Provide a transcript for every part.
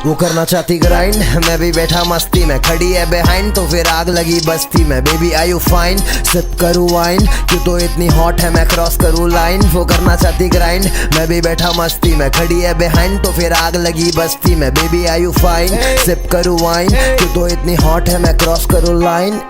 वो करना चाहती ग्राइंड, मैं भी बैठा मस्ती में, खड़ी है बिहाइंड तो फिर आग लगी बस्ती में। Baby I you fine, sip करूँ वाइन, क्यों तो इतनी हॉट है मैं क्रॉस करूँ लाइन। वो करना चाहती ग्राइंड, मैं भी बैठा मस्ती में, खड़ी है बिहाइंड तो फिर आग लगी बस्ती में। Baby I you fine, sip करूँ वाइन, क्यों तो इतनी हॉट है मैं क्रॉस करूँ लाइन।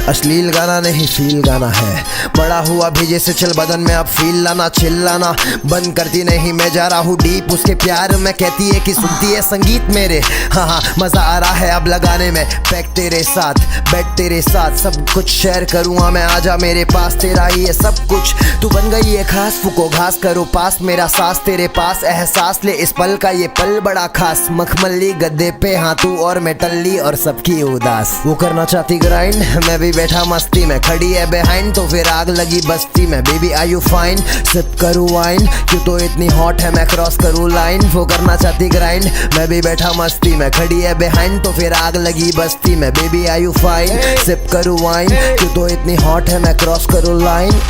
अश्लील गाना नहीं फील गाना है, बड़ा हुआ भेजे से चल बदन में अब फील लाना, चिल्लाना बंद करती नहीं, मैं जा रहा हूँ डीप उसके प्यार में। कहती है कि सुनती है संगीत मेरे, हाँ मजा आ रहा है अब लगाने में। पैक तेरे साथ, बेड तेरे साथ, सब कुछ शेयर करूँगा मैं, आजा मेरे पास, तेरा ही है सब कुछ। तू बन गई है खास, फूको घास करो पास, मेरा सांस तेरे पास, एहसास ले इस पल का ये पल बड़ा खास। मखमली गद्दे पे हाँ तू और मैं टल्ली और सबकी उदास। वो करना चाहती ग्राइंड, मैं भी बैठा मस्ती में, खड़ी है बिहाइंड तो फिर आग लगी बस्ती में। Baby I you fine, sip करूँ वाइन, क्यों तो इतनी हॉट है मैं क्रॉस करूँ लाइन। वो करना चाहती ग्राइंड, मैं भी बैठा मस्ती में, खड़ी है बिहाइंड तो फिर आग लगी बस्ती में। Baby I you fine, sip करूँ वाइन, क्यों तो इतनी हॉट है मैं क्रॉस करूँ लाइन।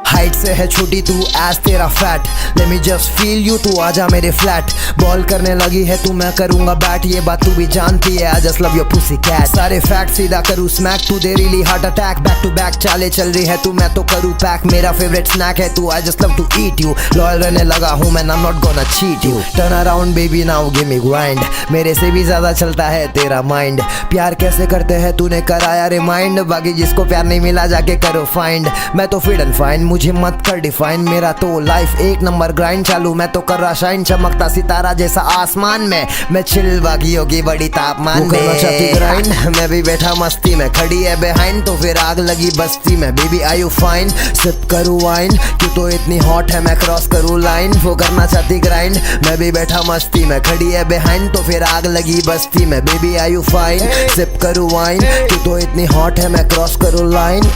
हाइट से है छोटी तू एज तेरा fat, let me just feel you, तू आजा मेरे फ्लैट। बॉल करने लगी है तू, मैं करूंगा बैट, ये बात तू भी जानती है, I just love your pussy cat. सारे फैक्ट सीधा करूँ स्मैक, तू दे really heart attack. Back to back चाले चल रही है तू, मैं तो करूँ पैक, मेरा फेवरेट स्नैक है तू, I just love to eat you. Loyal रहने लगा हूँ मैं, I am not gonna cheat you. Turn around baby now give me grind, मेरे से भी ज्यादा चलता है तेरा माइंड। प्यार कैसे करते हैं तूने कराया रिमाइंड, बाकी जिसको प्यार नहीं मिला जाके करो फाइंड। मैं तो फिट एंड फाइन, मुझे मत कर डिफाइन, मेरा तो लाइफ एक नंबर ग्राइंड चालू, मैं तो कर रहा शाइन, चमकता सितारा जैसा आसमान में, मैं चिल बाकी होगी बड़ी तापमान में। ग्राइंड, मैं भी बैठा मस्ती में, खड़ी है बिहाइंड तो फिर आग लगी बस्ती में। Baby I you fine, sip करूँ वाइन, क्यों तो इतनी हॉट है मैं क्रॉस करूँ लाइन। वो करना चाहती ग्राइंड, मैं भी बैठा मस्ती में, खड़ी है बिहाइंड तो फिर आग लगी बस्ती में। Baby I you fine, sip करूँ वाइन, क्यों तो इतनी हॉट है मैं क्रॉस करूँ लाइन।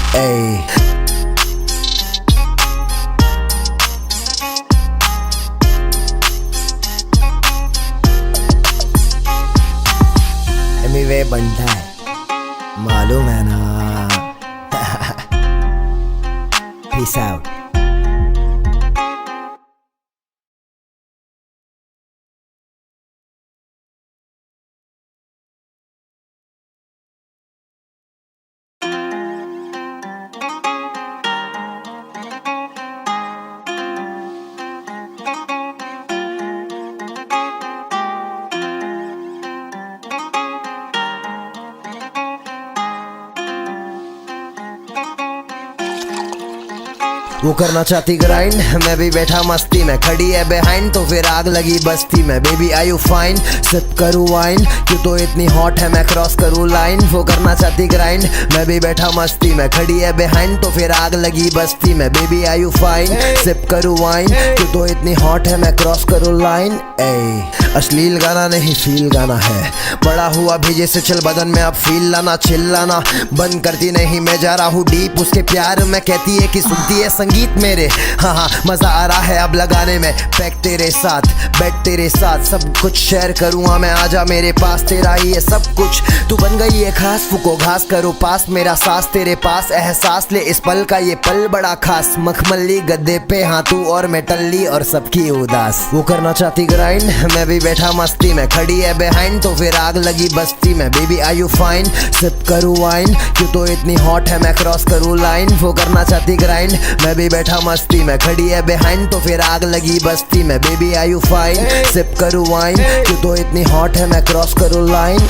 वे बंदा है मालूम है ना। Peace out. वो करना चाहती ग्राइंड, मैं भी बैठा मस्ती में, खड़ी है बिहाइंड तो फिर आग लगी बस्ती में। Baby I you fine, sip करूँ वाइन, क्यों तो इतनी हॉट है मैं क्रॉस करूँ लाइन। वो करना चाहती ग्राइंड, मैं भी बैठा मस्ती में, खड़ी है बिहाइंड तो फिर आग लगी बस्ती में। Baby I you fine, sip करूँ वाइन, क्यों तो इतनी हॉट है मैं क्रॉस करूँ लाइन। अश्लील गाना नहीं फील गाना है, बड़ा हुआ भेजे से चल बदन में अब फील लाना, चिल्लाना बंद करती नहीं, मैं जा रहा हूँ डीप उसके प्यार में। कहती है कि सुनती है संगीत मेरे, हाँ मजा आ रहा है अब लगाने में। पैक तेरे साथ, बेड तेरे साथ, सब कुछ शेयर करूँगा मैं, आजा मेरे पास, तेरा ही है सब कुछ। तू बन गई है खास, फूको घास करो पास, मेरा सांस तेरे पास, एहसास ले इस पल का ये पल बड़ा खास। मखमली गद्दे पे हाँ तू और मैं टल्ली और सबकी उदास। वो करना चाहती ग्राइंड, मैं भी बैठा मस्ती में, खड़ी है बिहाइंड तो फिर आग लगी बस्ती में। Baby I you fine, sip करूँ वाइन, क्यों तो इतनी हॉट है मैं क्रॉस करूँ लाइन। वो करना चाहती ग्राइंड, मैं भी बैठा मस्ती में, खड़ी है बिहाइंड तो फिर आग लगी बस्ती में। Baby I you fine, sip करूँ वाइन, क्यों तो इतनी हॉट है मैं क्रॉस करूँ लाइन।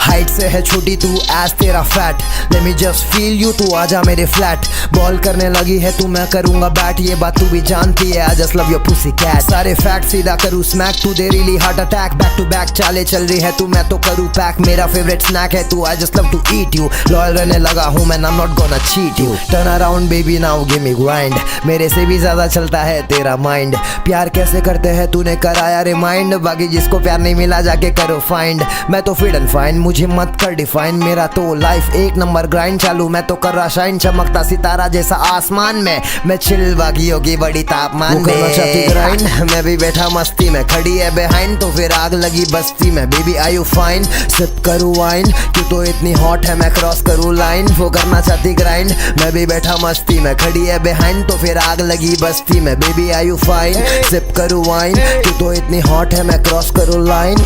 हाइट से है छोटी तू एज तेरा fat, let me just feel you, तू आजा मेरे फ्लैट। बॉल करने लगी है तू, मैं करूंगा बैट, ये बात तू भी जानती है, I just love your pussy cat. सारे फैक्ट सीधा करूँ स्मैक, तू दे really heart attack. Back to back चाले चल रही है तू, मैं तो करूँ पैक, मेरा फेवरेट स्नैक है तू, I just love to eat you. Loyal रहने लगा हूँ मैं, I am not gonna cheat you. Turn around baby now give me grind, मेरे से भी ज्यादा चलता है तेरा माइंड। प्यार कैसे करते हैं तूने कराया रिमाइंड, बाकी जिसको प्यार नहीं मिला जाके करो फाइंड। मैं तो फिट एंड फाइन, मुझे मत मत कर डिफाइन, मेरा तो लाइफ एक नंबर ग्राइंड चालू, मैं तो कर रहा शाइन, चमकता सितारा जैसा आसमान में, मैं चिल बाकी होगी बड़ी तापमान में। करना चाहती ग्राइंड, मैं भी बैठा मस्ती में, खड़ी है बिहाइंड तो फिर आग लगी बस्ती में। Baby are you fine, sip करूँ वाइन, क्यों तो इतनी हॉट है मैं क्रॉस करूँ लाइन। वो करना चाहती ग्राइंड, मैं भी बैठा मस्ती में, खड़ी है बिहाइंड तो फिर आग लगी बस्ती में। Baby are you fine, sip करूँ वाइन, क्यों तो इतनी हॉट है मैं क्रॉस करूँ लाइन।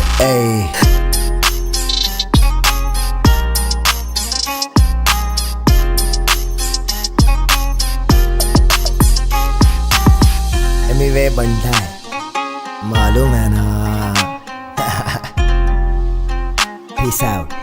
वे बंदा है, मालूम है ना। Peace out.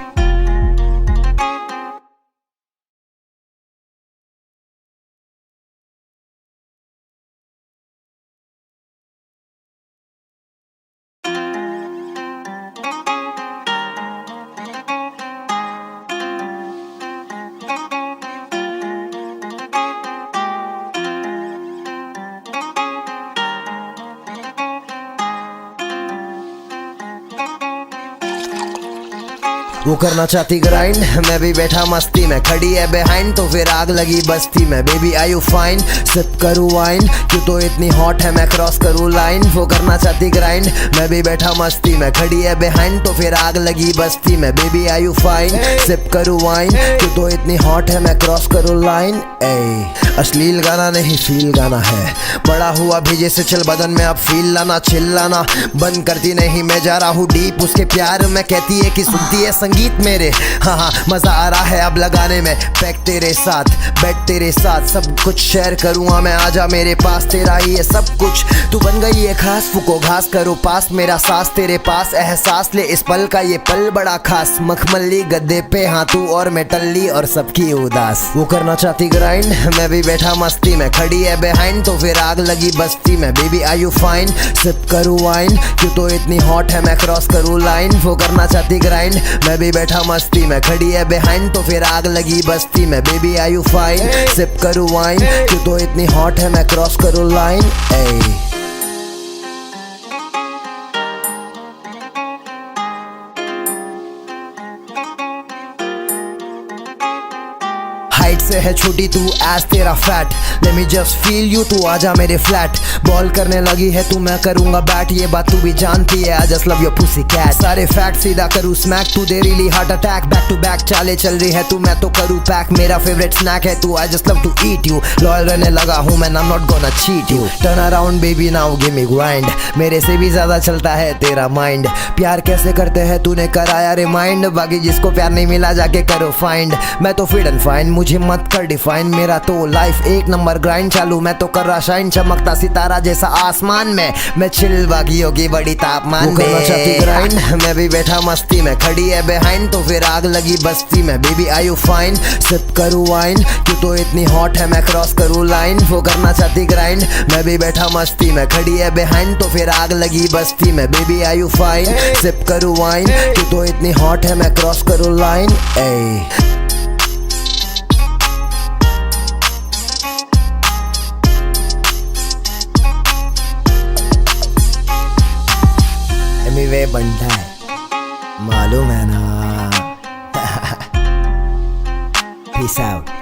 वो करना चाहती ग्राइंड, मैं भी बैठा मस्ती में, खड़ी है बिहाइंड तो फिर आग लगी बस्ती में। Baby are you fine, sip करूँ वाइन, क्यों तो इतनी हॉट है मैं क्रॉस करूँ लाइन। वो करना चाहती ग्राइंड, मैं भी बैठा मस्ती में, खड़ी है बिहाइंड तो फिर आग लगी बस्ती में। Baby are you fine, sip करूँ वाइन, क्यों तो इतनी हॉट है मैं क्रॉस करूँ लाइन। अश्लील गाना नहीं फील गाना है, बड़ा हुआ भेजे से चल बदन में अब फील लाना, चिल्लाना बंद करती नहीं, मैं जा रहा हूँ डीप उसके प्यार में, कहती है कि सुनती है संगीत मेरे। हाँ मजा आ रहा है अब लगाने में, पैक तेरे साथ बेड तेरे साथ, सब कुछ शेयर करूँगा मैं, आजा मेरे पास, तेरा ही है सब कुछ, तू बन गई है खास, फूको घास करो पास, मेरा सांस तेरे पास, एहसास ले इस पल का ये पल बड़ा खास। मखमली गद्दे पे हाँ तू और मैं टल्ली और सबकी उदास। वो करना चाहती ग्राइंड, मैं भी बैठा मस्ती में, खड़ी है बिहाइंड तो फिर आग लगी बस्ती में। Baby are you fine, sip करूँ वाइन, क्यों तो इतनी हॉट है मैं क्रॉस करूँ लाइन। वो करना चाहती ग्राइंड, मैं भी बैठा मस्ती में, खड़ी है बिहाइंड तो फिर आग लगी बस्ती में। Baby are you fine, sip करूँ वाइन, क्यों तो इतनी हॉट है मैं क्रॉस करूँ लाइन। हाइट से है छोटी तू एज तेरा fat, let me just feel you, तू आजा मेरे फ्लैट। बॉल करने लगी है तू मैं करूंगा बैट, ये बात तू भी जानती है, I just love your pussy cat. सारे फैक्ट सीधा करूँ स्मैक, तू दे really heart attack, back to back चाले चल रही है तू, मैं तो करूँ पैक, मेरा फेवरेट स्नैक है तू, I just love to eat you. Loyal रहने लगा हूँ मैं, I am not gonna cheat you. Turn around baby now give me grind, मेरे से भी ज्यादा चलता है तेरा माइंड। प्यार कैसे करते हैं तूने कराया रिमाइंड, बाकी जिसको प्यार नहीं मिला जाके करो फाइंड। मैं तो फिट एंड फाइन, मुझे मत कर डिफाइन, मेरा तो लाइफ एक नंबर ग्राइंड चालू, मैं तो कर रहा शाइन, चमकता सितारा जैसा आसमान में, मैं चिल बाकी होगी बड़ी तापमान में। करना चाहती ग्राइंड, मैं भी बैठा मस्ती में, खड़ी है बिहाइंड तो फिर आग लगी बस्ती में। Baby are you fine, sip करूँ वाइन, क्यों तो इतनी हॉट है मैं क्रॉस करूँ लाइन। वो करना चाहती ग्राइंड, मैं भी बैठा मस्ती में, खड़ी है बिहाइंड तो फिर आग लगी बस्ती में। Baby are you fine, sip करूँ वाइन, क्यों तो इतनी हॉट है मैं क्रॉस करूँ लाइन। वे बंदा है, मालूम है ना। Peace out.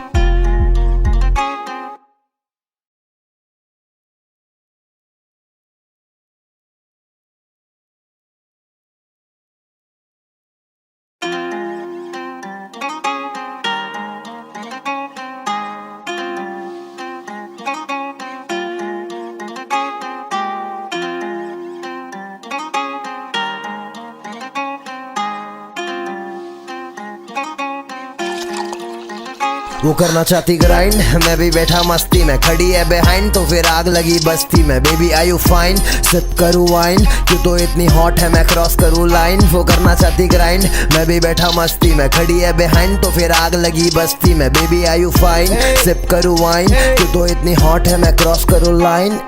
वो करना चाहती ग्राइंड, मैं भी बैठा मस्ती में, खड़ी है बिहाइंड तो फिर आग लगी बस्ती में। Baby are you fine, sip करूँ वाइन, क्यों तो इतनी हॉट है मैं क्रॉस करूँ लाइन। वो करना चाहती ग्राइंड, मैं भी बैठा मस्ती में, खड़ी है बिहाइंड तो फिर आग लगी बस्ती में। Baby are you fine, sip करूँ वाइन, क्यों तो इतनी हॉट है मैं क्रॉस करूँ लाइन।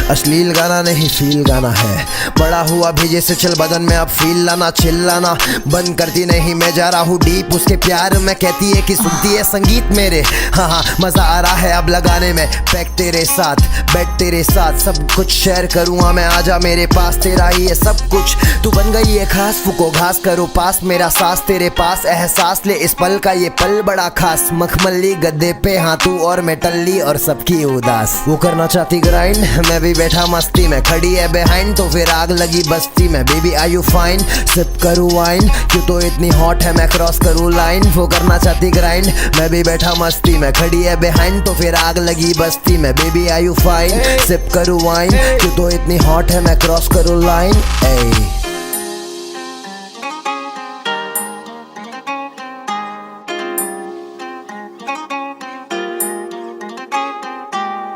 अश्लील गाना नहीं फील गाना है, बड़ा हुआ भेजे से चल बदन में अब फील लाना, चिल्लाना बंद करती नहीं, मैं जा रहा हूँ डीप उसके प्यार में, कहती है कि सुनती है संगीत संगीत मेरे। हाँ मजा आ रहा है अब लगाने में पैक तेरे साथ, बेड तेरे साथ, सब कुछ शेयर करूँगा मैं, आजा मेरे पास, तेरा ही है सब कुछ। तू बन गई है खास, फूको घास करो पास, मेरा सांस तेरे पास, एहसास ले इस पल का, ये पल बड़ा खास। मखमली गद्दे पे हाँ तू और मैं टल्ली और सबकी उदास। वो करना चाहती ग्राइंड, मैं भी बैठा मस्ती में, खड़ी है बिहाइंड तो फिर आग लगी बस्ती में। Baby are you fine, sip करूँ वाइन, क्यों तो इतनी हॉट है मैं क्रॉस करूँ लाइन। वो करना चाहती ग्राइंड, मैं भी बैठा मस्ती में, खड़ी है बिहाइंड तो फिर आग लगी बस्ती में। Baby are you fine, sip करूँ वाइन, क्यों तो इतनी हॉट है मैं क्रॉस करूँ लाइन।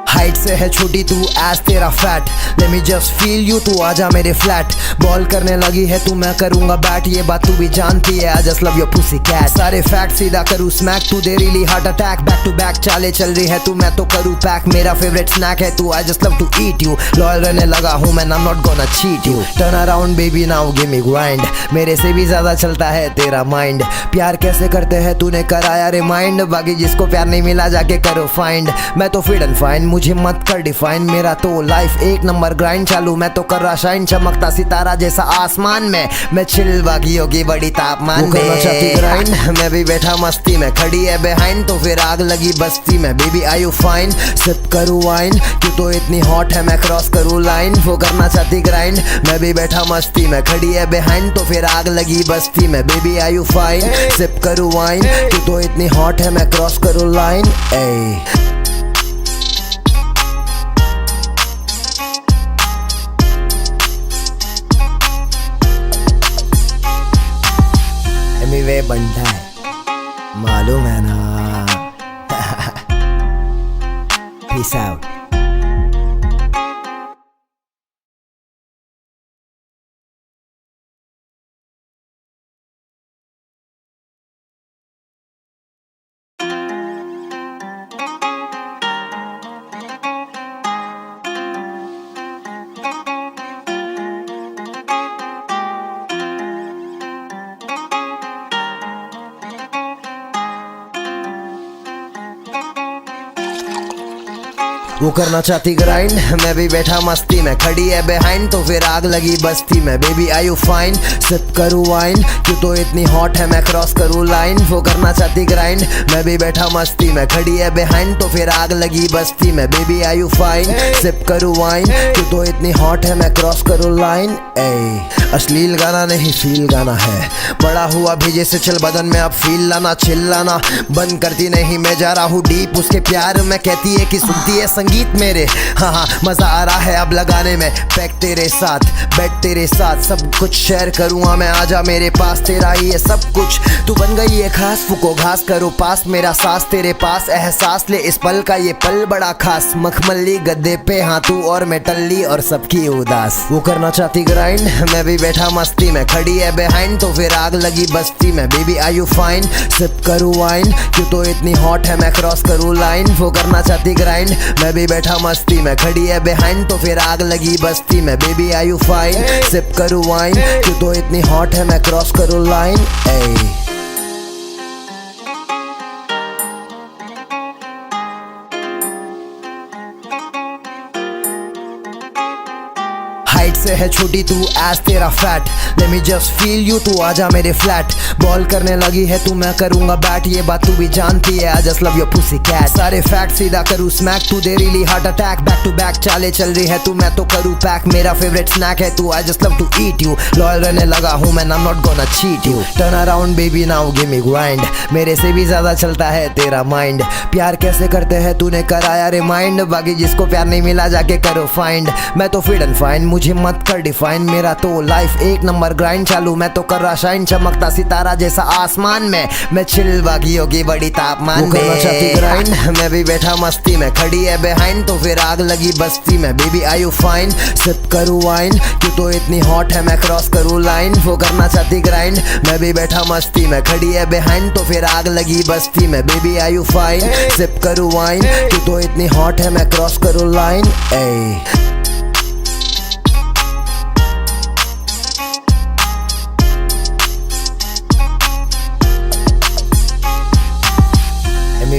हाइट से है छोटी तू एज तेरा fat, let me just feel you, तू आजा मेरे फ्लैट। बॉल करने लगी है तू, मैं करूंगा बैट, ये बात तू भी जानती है, I just love your pussy cat. सारे फैक्ट सीधा करूँ स्मैक, तू दे really heart attack, back to back चाले चल रही है तू, मैं तो करूँ पैक, मेरा फेवरेट स्नैक है तू, I just love to eat you. Loyal रहने लगा हूँ मैं, I am not gonna cheat you. Turn around baby now give me grind, मेरे से भी ज्यादा चलता है तेरा माइंड। प्यार कैसे करते हैं तूने कराया रिमाइंड, बाकी जिसको प्यार नहीं मिला जाके करो फाइंड। मैं तो फिट एंड फाइन, मुझे मत कर डिफाइन, मेरा तो लाइफ एक नंबर ग्राइंड चालू, मैं तो कर रहा शाइन, चमकता सितारा जैसा आसमान में, मैं चिल बाकी होगी बड़ी तापमान में। ग्राइंड, मैं भी बैठा मस्ती में, खड़ी है बिहाइंड तो फिर आग लगी बस्ती में। Baby are you fine, sip करूँ वाइन, क्यों तो इतनी हॉट है मैं क्रॉस करूँ लाइन। वो करना चाहती ग्राइंड, मैं भी बैठा मस्ती में, खड़ी है बिहाइंड तो फिर आग लगी बस्ती में। Baby are you fine, sip करूँ वाइन, क्यों तो इतनी हॉट है मैं क्रॉस करूँ लाइन। वे बनता है मालूम है ना। Peace out. वो करना चाहती ग्राइंड, मैं भी बैठा मस्ती में, खड़ी है बिहाइंड तो फिर आग लगी बस्ती में। Baby are you fine, sip करूँ वाइन, क्यों तो इतनी हॉट है मैं क्रॉस करूँ लाइन। वो करना चाहती ग्राइंड, मैं भी बैठा मस्ती में, खड़ी है बिहाइंड तो फिर आग लगी बस्ती में। Baby are you fine, sip करूँ वाइन, क्यों तो इतनी हॉट है मैं क्रॉस करूँ लाइन। अश्लील गाना नहीं फील गाना है, बड़ा हुआ भेजे से चल बदन में अब फील लाना, चिल्लाना बंद करती नहीं, मैं जा रहा हूँ डीप उसके प्यार में, कहती है कि सुनती है संगीत मेरे। हाँ मजा आ रहा है अब लगाने में पैक तेरे साथ, बेड तेरे साथ, सब कुछ शेयर करूँगा मैं, आजा मेरे पास, तेरा ही है सब कुछ। तू बन गई है खास, फूको घास करो पास, मेरा सांस तेरे पास, एहसास ले इस पल का, ये पल बड़ा खास। मखमली गद्दे पे हाँ तू और मैं टल्ली और सबकी उदास। वो करना चाहती ग्राइंड, मैं भी बैठा मस्ती में, खड़ी है बिहाइंड तो फिर आग लगी बस्ती में। Baby are you fine, sip करूँ वाइन, क्यों तो इतनी हॉट है मैं क्रॉस करूँ लाइन। वो करना चाहती ग्राइंड, मैं भी बैठा मस्ती में, खड़ी है बिहाइंड तो फिर आग लगी बस्ती में। Baby are you fine, sip करूँ वाइन, क्यों तो इतनी हॉट है मैं क्रॉस करूँ लाइन। हाइट से है छोटी तू एज तेरा fat, let me just feel you, तू आजा मेरे फ्लैट। बॉल करने लगी है तू, मैं करूंगा बैट, ये बात तू भी जानती है, I just love your pussy cat. सारे फैक्ट सीधा करूँ स्मैक, तू दे really heart attack, back to back चाले चल रही है तू, मैं तो करूँ पैक, मेरा फेवरेट स्नैक है तू, I just love to eat you. Loyal रहने लगा हूँ मैं, I am not gonna cheat you. Turn around baby now give me grind, मेरे से भी ज्यादा चलता है तेरा माइंड। प्यार कैसे करते हैं तूने कराया रिमाइंड, बाकी जिसको प्यार नहीं मिला जाके करो फाइंड। मैं तो फिट एंड फाइन, मुझे मत कर डिफाइन, मेरा तो लाइफ एक नंबर ग्राइंड चालू, मैं तो कर रहा शाइन, चमकता सितारा जैसा आसमान में, मैं चिल बागी होगी बड़ी तापमान में। ग्राइंड, मैं भी बैठा मस्ती में, खड़ी है बिहाइंड तो फिर आग लगी बस्ती में। Baby are you fine, sip करूँ वाइन, क्यों तो इतनी हॉट है मैं क्रॉस करूँ लाइन। वो करना चाहती ग्राइंड, मैं भी बैठा मस्ती में, खड़ी है बिहाइंड तो फिर आग लगी बस्ती में। Baby are you fine, sip करूँ वाइन, क्यों तो इतनी हॉट है मैं क्रॉस करूँ लाइन।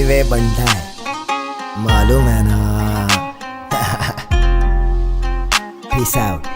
वे बनता है, मालूम है ना। Peace out.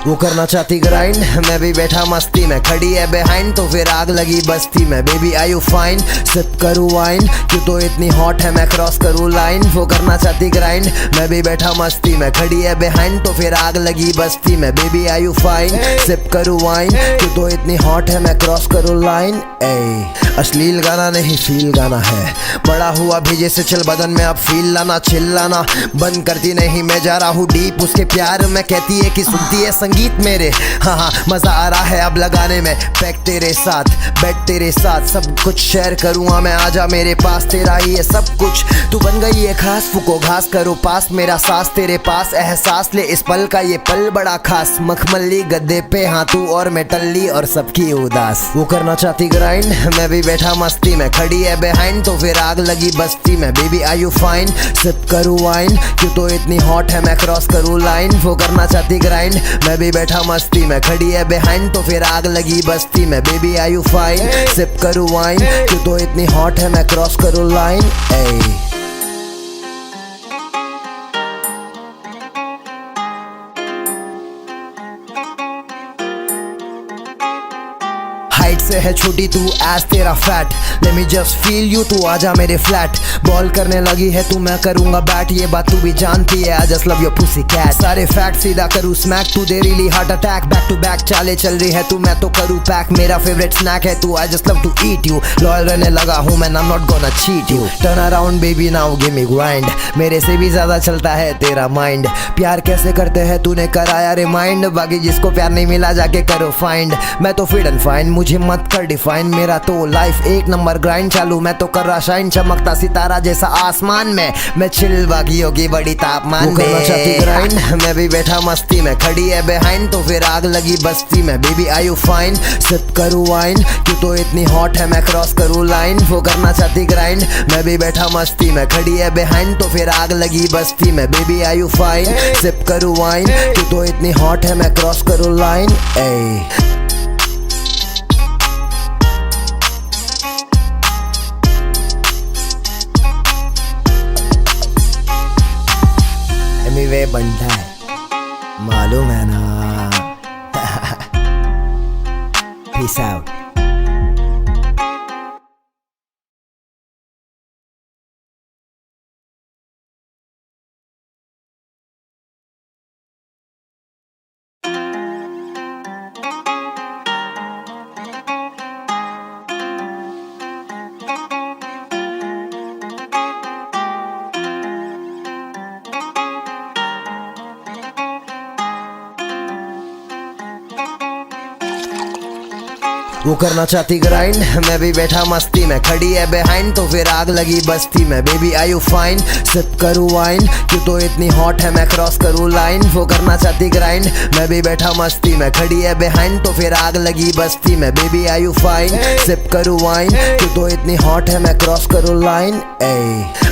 वो करना चाहती ग्राइंड, मैं भी बैठा मस्ती में, खड़ी है बिहाइंड तो फिर आग लगी बस्ती में। Baby I you fine, sip करूँ वाइन, क्यों तो इतनी हॉट है मैं क्रॉस करूँ लाइन। वो करना चाहती ग्राइंड, मैं भी बैठा मस्ती में, खड़ी है बिहाइंड तो फिर आग लगी बस्ती में। Baby I you fine, sip करूँ वाइन, क्यों तो इतनी हॉट है मैं क्रॉस करूँ लाइन। अश्लील गाना नहीं फील गाना है, बड़ा हुआ भीजे से चल बदन में अब फील लाना, चिल्लाना बंद करती नहीं, मैं जा रहा हूँ डीप उसके प्यार में। कहती है कि सुनती है संगीत मेरे, हाँ मजा आ रहा है अब लगाने में। पैक तेरे साथ, बेड तेरे साथ, सब कुछ शेयर करूँगा मैं, आजा मेरे पास, तेरा ही है सब कुछ। तू बन गई है खास, फूको घास करो पास, मेरा सांस तेरे पास, एहसास ले इस पल का, ये पल बड़ा खास। मखमली गद्दे पे हाँ तू और मैं टल्ली और सबकी उदास। वो करना चाहती ग्राइंड, मैं भी बैठा मस्ती में, खड़ी है बिहाइंड तो फिर आग लगी बस्ती में। Baby I you fine, sip करूँ वाइन, क्यों तो इतनी हॉट है मैं क्रॉस करूँ लाइन। वो करना चाहती ग्राइंड, मैं भी बैठा मस्ती में, खड़ी है बिहाइंड तो फिर आग लगी बस्ती में। Baby I you fine, sip करूँ वाइन, क्यों तो इतनी हॉट है मैं क्रॉस करूँ लाइन। हाइट से है छोटी तू एज तेरा fat, let me just feel you, तू आजा मेरे फ्लैट। बॉल करने लगी है तू, मैं करूंगा बैट, ये बात तू भी जानती है, I just love your pussy cat. सारे फैक्ट सीधा करूँ स्मैक, तू दे really heart attack. Back to back चाले चल रही है तू, मैं तो करूँ पैक, मेरा फेवरेट स्नैक है तू, I just love to eat you. Loyal रहने लगा हूँ मैं, I am not gonna cheat you. Turn around baby now give me grind, मेरे से भी ज्यादा चलता है तेरा माइंड। प्यार कैसे करते हैं तूने कराया रिमाइंड, बाकी जिसको प्यार नहीं मिला जाके करो फाइंड। मैं तो फिट एंड फाइन, मुझे मत कर डिफाइन, मेरा तो लाइफ एक नंबर ग्राइंड चालू, मैं तो कर रहा शाइन, चमकता सितारा जैसा आसमान में। मैं चिल बाकी होगी बड़ी तापमान में। करना चाहती ग्राइंड, मैं भी बैठा मस्ती में, खड़ी है बिहाइंड तो फिर आग लगी बस्ती में। Baby I you fine, sip करूँ वाइन, क्यों तो इतनी हॉट है मैं क्रॉस करूँ लाइन। वो करना चाहती ग्राइंड, मैं भी बैठा मस्ती में, खड़ी है बिहाइंड तो फिर आग लगी बस्ती में। Baby I you fine, sip करूँ वाइन, क्यों तो इतनी हॉट है मैं क्रॉस करूँ लाइन। वे बनता है, मालूम है ना। Peace out. वो करना चाहती ग्राइंड, मैं भी बैठा मस्ती में, खड़ी है बिहाइंड तो फिर आग लगी बस्ती में। Baby I you fine, sip करूँ वाइन, क्यों तो इतनी हॉट है मैं क्रॉस करूँ लाइन। वो करना चाहती ग्राइंड, मैं भी बैठा मस्ती में, खड़ी है बिहाइंड तो फिर आग लगी बस्ती में। Baby I you fine, sip करूँ वाइन, क्यों तो इतनी हॉट है मैं क्रॉस करूँ लाइन।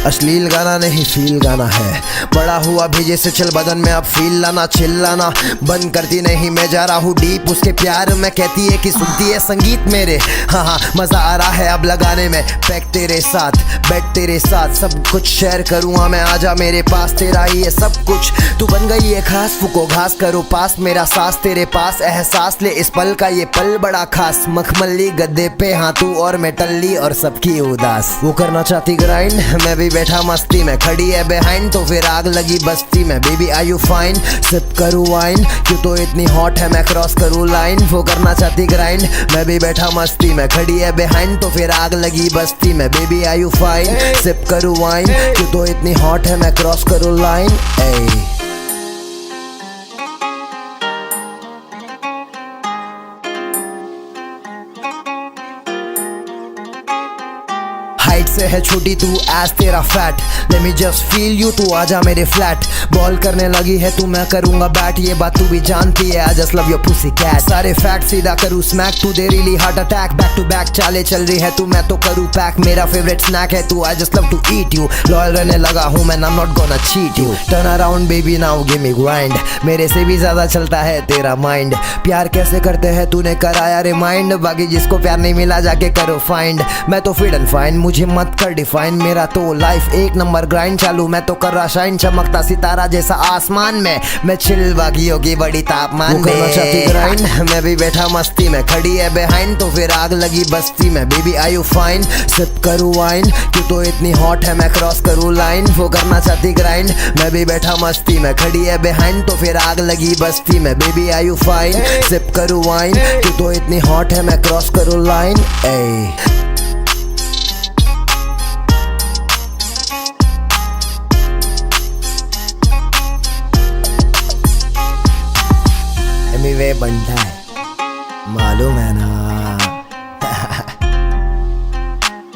अश्लील गाना नहीं फील गाना है, बड़ा हुआ भीजे से चल बदन में अब फील लाना, चिल्लाना बंद करती नहीं, मैं जा रहा हूँ डीप उसके प्यार में। कहती है कि सुनती है संगीत मेरे, हाँ मजा आ रहा है अब लगाने में। पैक तेरे साथ, बेड तेरे साथ, सब कुछ शेयर करूँगा मैं, आजा मेरे पास, तेरा ही है सब कुछ। तू बन गई है खास, फूको घास करो पास, मेरा सांस तेरे पास, एहसास ले इस पल का, ये पल बड़ा खास। मखमली गद्दे पे हाँ तू और मैं टल्ली और सबकी उदास। वो करना चाहती ग्राइंड, मैं भी बैठा मस्ती में, खड़ी है बिहाइंड तो फिर आग लगी बस्ती में। Baby I you fine, sip करूँ वाइन, क्यों तो इतनी हॉट है मैं क्रॉस करूँ लाइन। वो करना चाहती ग्राइंड, मैं भी बैठा मस्ती में, खड़ी है बिहाइंड तो फिर आग लगी बस्ती में। Baby I you fine, sip करूँ वाइन, क्यों तो इतनी हॉट है मैं क्रॉस करूँ लाइन। हाइट से है छोटी तू एज तेरा fat, let me just feel you, तू आजा मेरे फ्लैट। बॉल करने लगी है तू, मैं करूंगा बैट, ये बात तू भी जानती है, I just love your pussy cat. सारे फैक्ट सीधा करूँ स्मैक, तू दे really heart attack. Back to back चाले चल रही है तू, मैं तो करूँ पैक। मेरा फेवरेट स्नैक है तू, I just love to eat you. Loyal रहने लगा हूँ मैं, I am not gonna cheat you. Turn around baby now give me grind, मेरे से भी ज्यादा चलता है तेरा माइंड। प्यार कैसे करते हैं तूने कराया रिमाइंड, बाकी जिसको प्यार नहीं मिला जाके करो फाइंड। मैं तो फिट एंड फाइन, मुझे मत कर डिफाइन, मेरा तो लाइफ एक नंबर ग्राइंड चालू। मैं तो कर रहा शाइन, चमकता सितारा जैसा आसमान में, मैं चिल बाकी होगी बड़ी तापमान में। करना चाहती ग्राइंड, मैं भी बैठा मस्ती में, खड़ी है बिहाइंड तो फिर आग लगी बस्ती में। Baby are you fine, sip करूँ वाइन, क्यों तो इतनी हॉट है मैं क्रॉस करूँ लाइन। वो करना चाहती ग्राइंड, मैं भी बैठा मस्ती में, खड़ी है बिहाइंड तो फिर आग लगी बस्ती में। Baby are you fine, sip करूँ वाइन, क्यों तो इतनी हॉट है मैं क्रॉस करूँ लाइन। ए वे बनता है, मालूम है ना।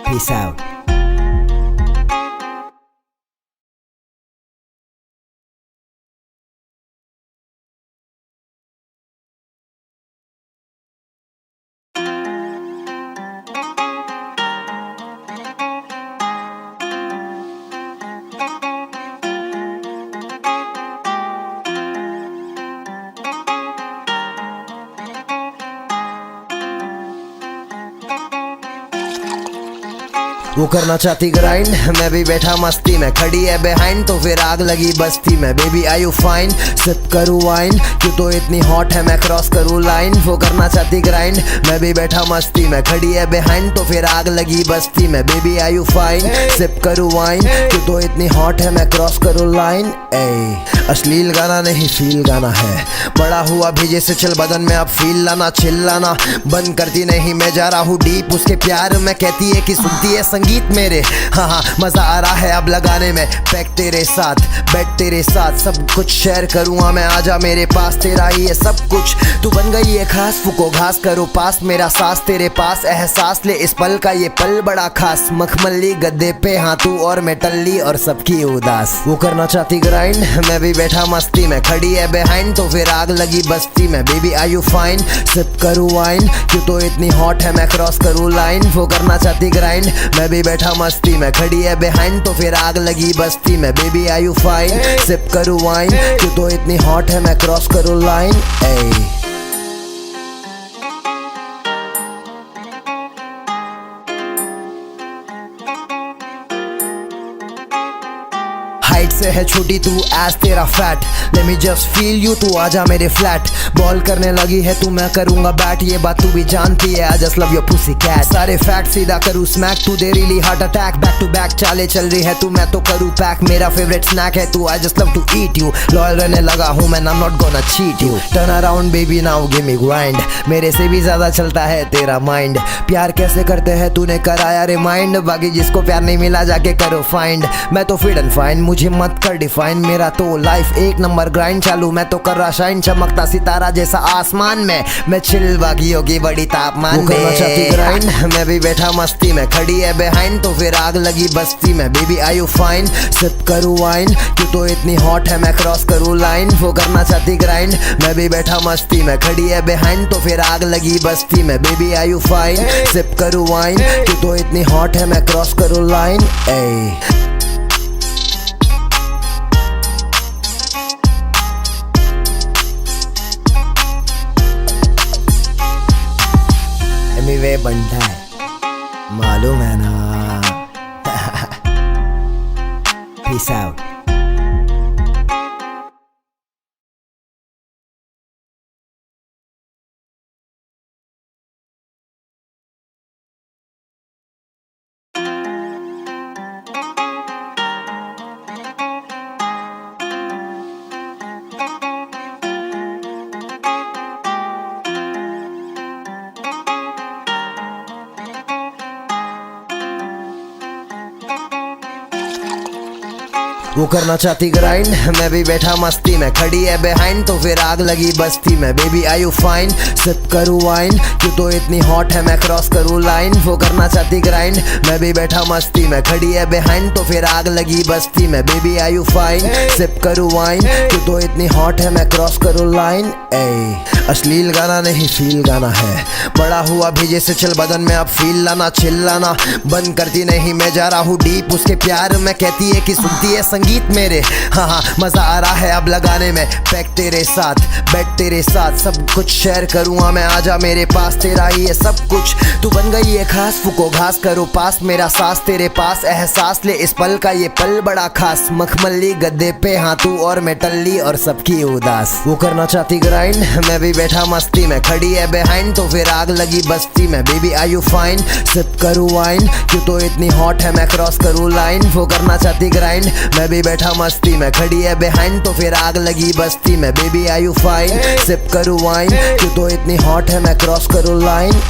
Peace out. वो करना चाहती ग्राइंड, मैं भी बैठा मस्ती में, खड़ी है बिहाइंड तो फिर आग लगी बस्ती में। Baby are you fine, sip करूँ वाइन, क्यों तो इतनी हॉट है मैं क्रॉस करूँ लाइन। वो करना चाहती ग्राइंड, मैं भी बैठा मस्ती में, खड़ी है बिहाइंड तो फिर आग लगी बस्ती में। Baby are you fine, sip करूँ वाइन, क्यों तो इतनी हॉट है मैं क्रॉस करूँ लाइन। ए अश्लील गाना नहीं फील गाना है, बड़ा हुआ भेजे से चल बदन में अब फील लाना। चिल्लाना बंद करती नहीं, मैं जा रहा हूँ डीप उसके प्यार में, कहती है कि सुनती है संगीत मेरे। हाँ हाँ मजा आ रहा है अब लगाने में, पैक तेरे साथ बेड तेरे साथ, सब कुछ शेयर करूँगा मैं, आजा मेरे पास, तेरा ही है सब कुछ। तू बन गई है खास, फूको घास करो पास, मेरा सांस तेरे पास, एहसास ले इस पल का, ये पल बड़ा खास। मखमली गद्दे पे हाँ तू और मैं टल्ली और सबकी उदास। वो करना चाहती ग्राइंड, मैं भी बैठा मस्ती में, खड़ी है बिहाइंड तो फिर आग लगी बस्ती में। Baby are you fine, sip करूँ वाइन, क्यों तो इतनी हॉट है मैं क्रॉस करूँ लाइन। वो करना चाहती ग्राइंड, मैं भी बैठा मस्ती में, खड़ी है बिहाइंड तो फिर आग लगी बस्ती में। Baby are you fine, sip करूँ वाइन, क्यों तो इतनी हॉट है मैं क्रॉस करूँ लाइन। ए हाइट से है छोटी तू एज तेरा fat, let me just feel you, तू आजा मेरे फ्लैट। बॉल करने लगी है तू, मैं करूंगा बैट, ये बात तू भी जानती है, I just love your pussy cat. सारे फैक्ट सीधा करूँ स्मैक, तू दे really heart attack. Back to back चाले चल रही है तू, मैं तो करूँ पैक। मेरा फेवरेट स्नैक है तू, I just love to eat you. Loyal रहने लगा हूँ मैं, I am not gonna cheat you. Turn around baby now give me grind, मेरे से भी ज्यादा चलता है तेरा माइंड। प्यार कैसे करते हैं तूने कराया रिमाइंड, बाकी जिसको प्यार नहीं मिला जाके करो फाइंड। मैं तो फिट एंड फाइन, मुझे मत कर डिफाइन, मेरा तो लाइफ एक नंबर ग्राइंड चालू। मैं तो कर रहा शाइन, चमकता सितारा जैसा आसमान में, मैं चिल बाकी होगी बड़ी तापमान में। करना चाहती ग्राइंड, मैं भी बैठा मस्ती में, खड़ी है बिहाइंड तो फिर आग लगी बस्ती में। Baby are you fine, sip करूँ वाइन, क्यों तो इतनी हॉट है मैं क्रॉस करूँ लाइन। वो करना चाहती ग्राइंड, मैं भी बैठा मस्ती में, खड़ी है बिहाइंड तो फिर आग लगी बस्ती में। Baby are you fine, sip करूँ वाइन, क्यों तो इतनी हॉट है मैं क्रॉस करूँ लाइन। ए वे बनता है, मालूम है ना। Peace out. वो करना चाहती ग्राइंड, मैं भी बैठा मस्ती में, खड़ी है बिहाइंड तो फिर आग लगी बस्ती में। Baby are you fine, sip करूँ वाइन, क्यों तो इतनी हॉट है मैं क्रॉस करूँ लाइन। वो करना चाहती ग्राइंड, मैं भी बैठा मस्ती में, खड़ी है बिहाइंड तो फिर आग लगी बस्ती में। Baby are you fine, sip करूँ वाइन, क्यों तो इतनी हॉट है मैं क्रॉस करूँ लाइन। अश्लील गाना नहीं फील गाना है, बड़ा हुआ भेजे से चल बदन में अब फील लाना, चिल्लाना बंद करती नहीं, मैं जा रहा हूँ डीप उसके प्यार में। कहती है कि सुनती है संगीत मेरे, हाँ मजा आ रहा है अब लगाने में। पैक तेरे साथ, बेड तेरे साथ, सब कुछ शेयर करूँगा मैं, आजा मेरे पास, तेरा ही है सब कुछ। तू बन गई है खास, फूको घास करो पास, मेरा सांस तेरे पास, एहसास ले इस पल का, ये पल बड़ा खास। मखमली गद्दे पे हाँ तू और मैं टल्ली और सबकी उदास। वो करना चाहती ग्राइंड, मैं भी बैठा मस्ती में, खड़ी है बिहाइंड तो फिर आग लगी बस्ती में। Baby are you fine, sip करूँ वाइन, क्यों तो इतनी हॉट है मैं क्रॉस करूँ लाइन। वो करना चाहती ग्राइंड, मैं भी बैठा मस्ती में, खड़ी है बिहाइंड तो फिर आग लगी बस्ती में। Baby are you fine, sip करूँ वाइन, क्यों तो इतनी हॉट है मैं क्रॉस करूँ लाइन।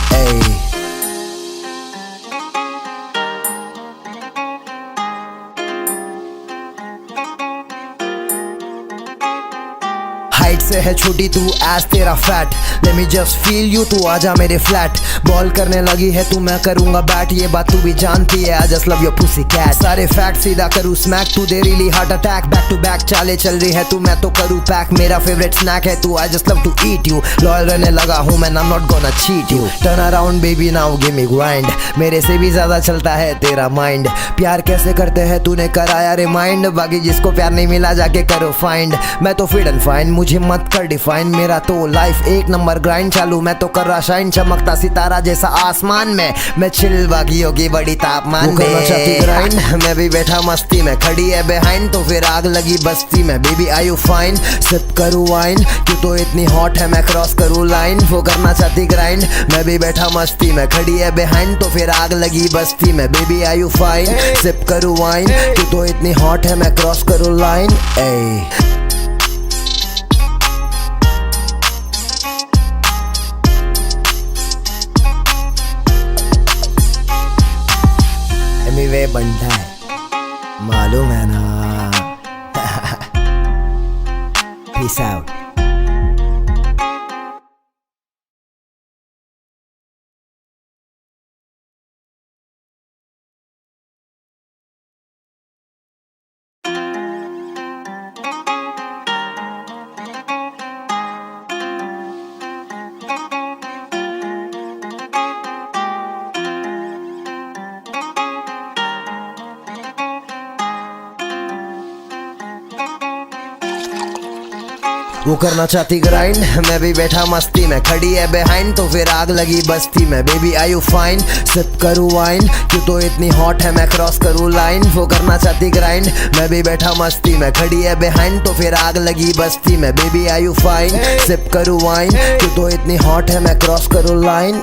हाइट से है छोटी तू एज तेरा fat, let me just feel you, तू आजा मेरे फ्लैट। बॉल करने लगी है तू, मैं करूंगा बैट, ये बात तू भी जानती है, I just love your pussy cat. सारे फैक्ट सीधा करूँ स्मैक, तू दे really heart attack. Back to back चाले चल रही है तू, मैं तो करूँ पैक, मेरा फेवरेट स्नैक है तू, I just love to eat you. Loyal रहने लगा हूँ मैं, I am not gonna cheat you. Turn around baby now give me grind, मेरे से भी ज्यादा चलता है तेरा माइंड। प्यार कैसे करते हैं तूने कराया रिमाइंड, बाकी जिसको प्यार नहीं मिला जाके करो फाइंड। मैं तो फिट एंड फाइन, मुझे मत कर डिफाइन, मेरा तो लाइफ एक नंबर ग्राइंड चालू, मैं तो कर रहा शाइन, चमकता सितारा जैसा आसमान में, मैं चिल बाकी होगी बड़ी तापमान में। करना चाहती ग्राइंड, मैं भी बैठा मस्ती में, खड़ी है बिहाइंड तो फिर आग लगी बस्ती में। Baby are you fine, sip करूँ वाइन, क्यों तो इतनी हॉट है मैं क्रॉस करूँ लाइन। वो करना चाहती ग्राइंड, मैं भी बैठा मस्ती में, खड़ी है बिहाइंड तो फिर आग लगी बस्ती में। Baby are you fine, sip करूँ वाइन, क्यों तो इतनी हॉट है मैं क्रॉस करूँ लाइन। वे बनता है मालूम है ना। Peace out. वो करना चाहती ग्राइंड, मैं भी बैठा मस्ती में, खड़ी है बिहाइंड तो फिर आग लगी बस्ती में। Baby are you fine, sip करूँ वाइन, क्यों तो इतनी हॉट है मैं क्रॉस करूँ लाइन। वो करना चाहती ग्राइंड, मैं भी बैठा मस्ती में, खड़ी है बिहाइंड तो फिर आग लगी बस्ती में। Baby are you fine, sip करूँ वाइन, क्यों तो इतनी हॉट है मैं क्रॉस करूँ लाइन।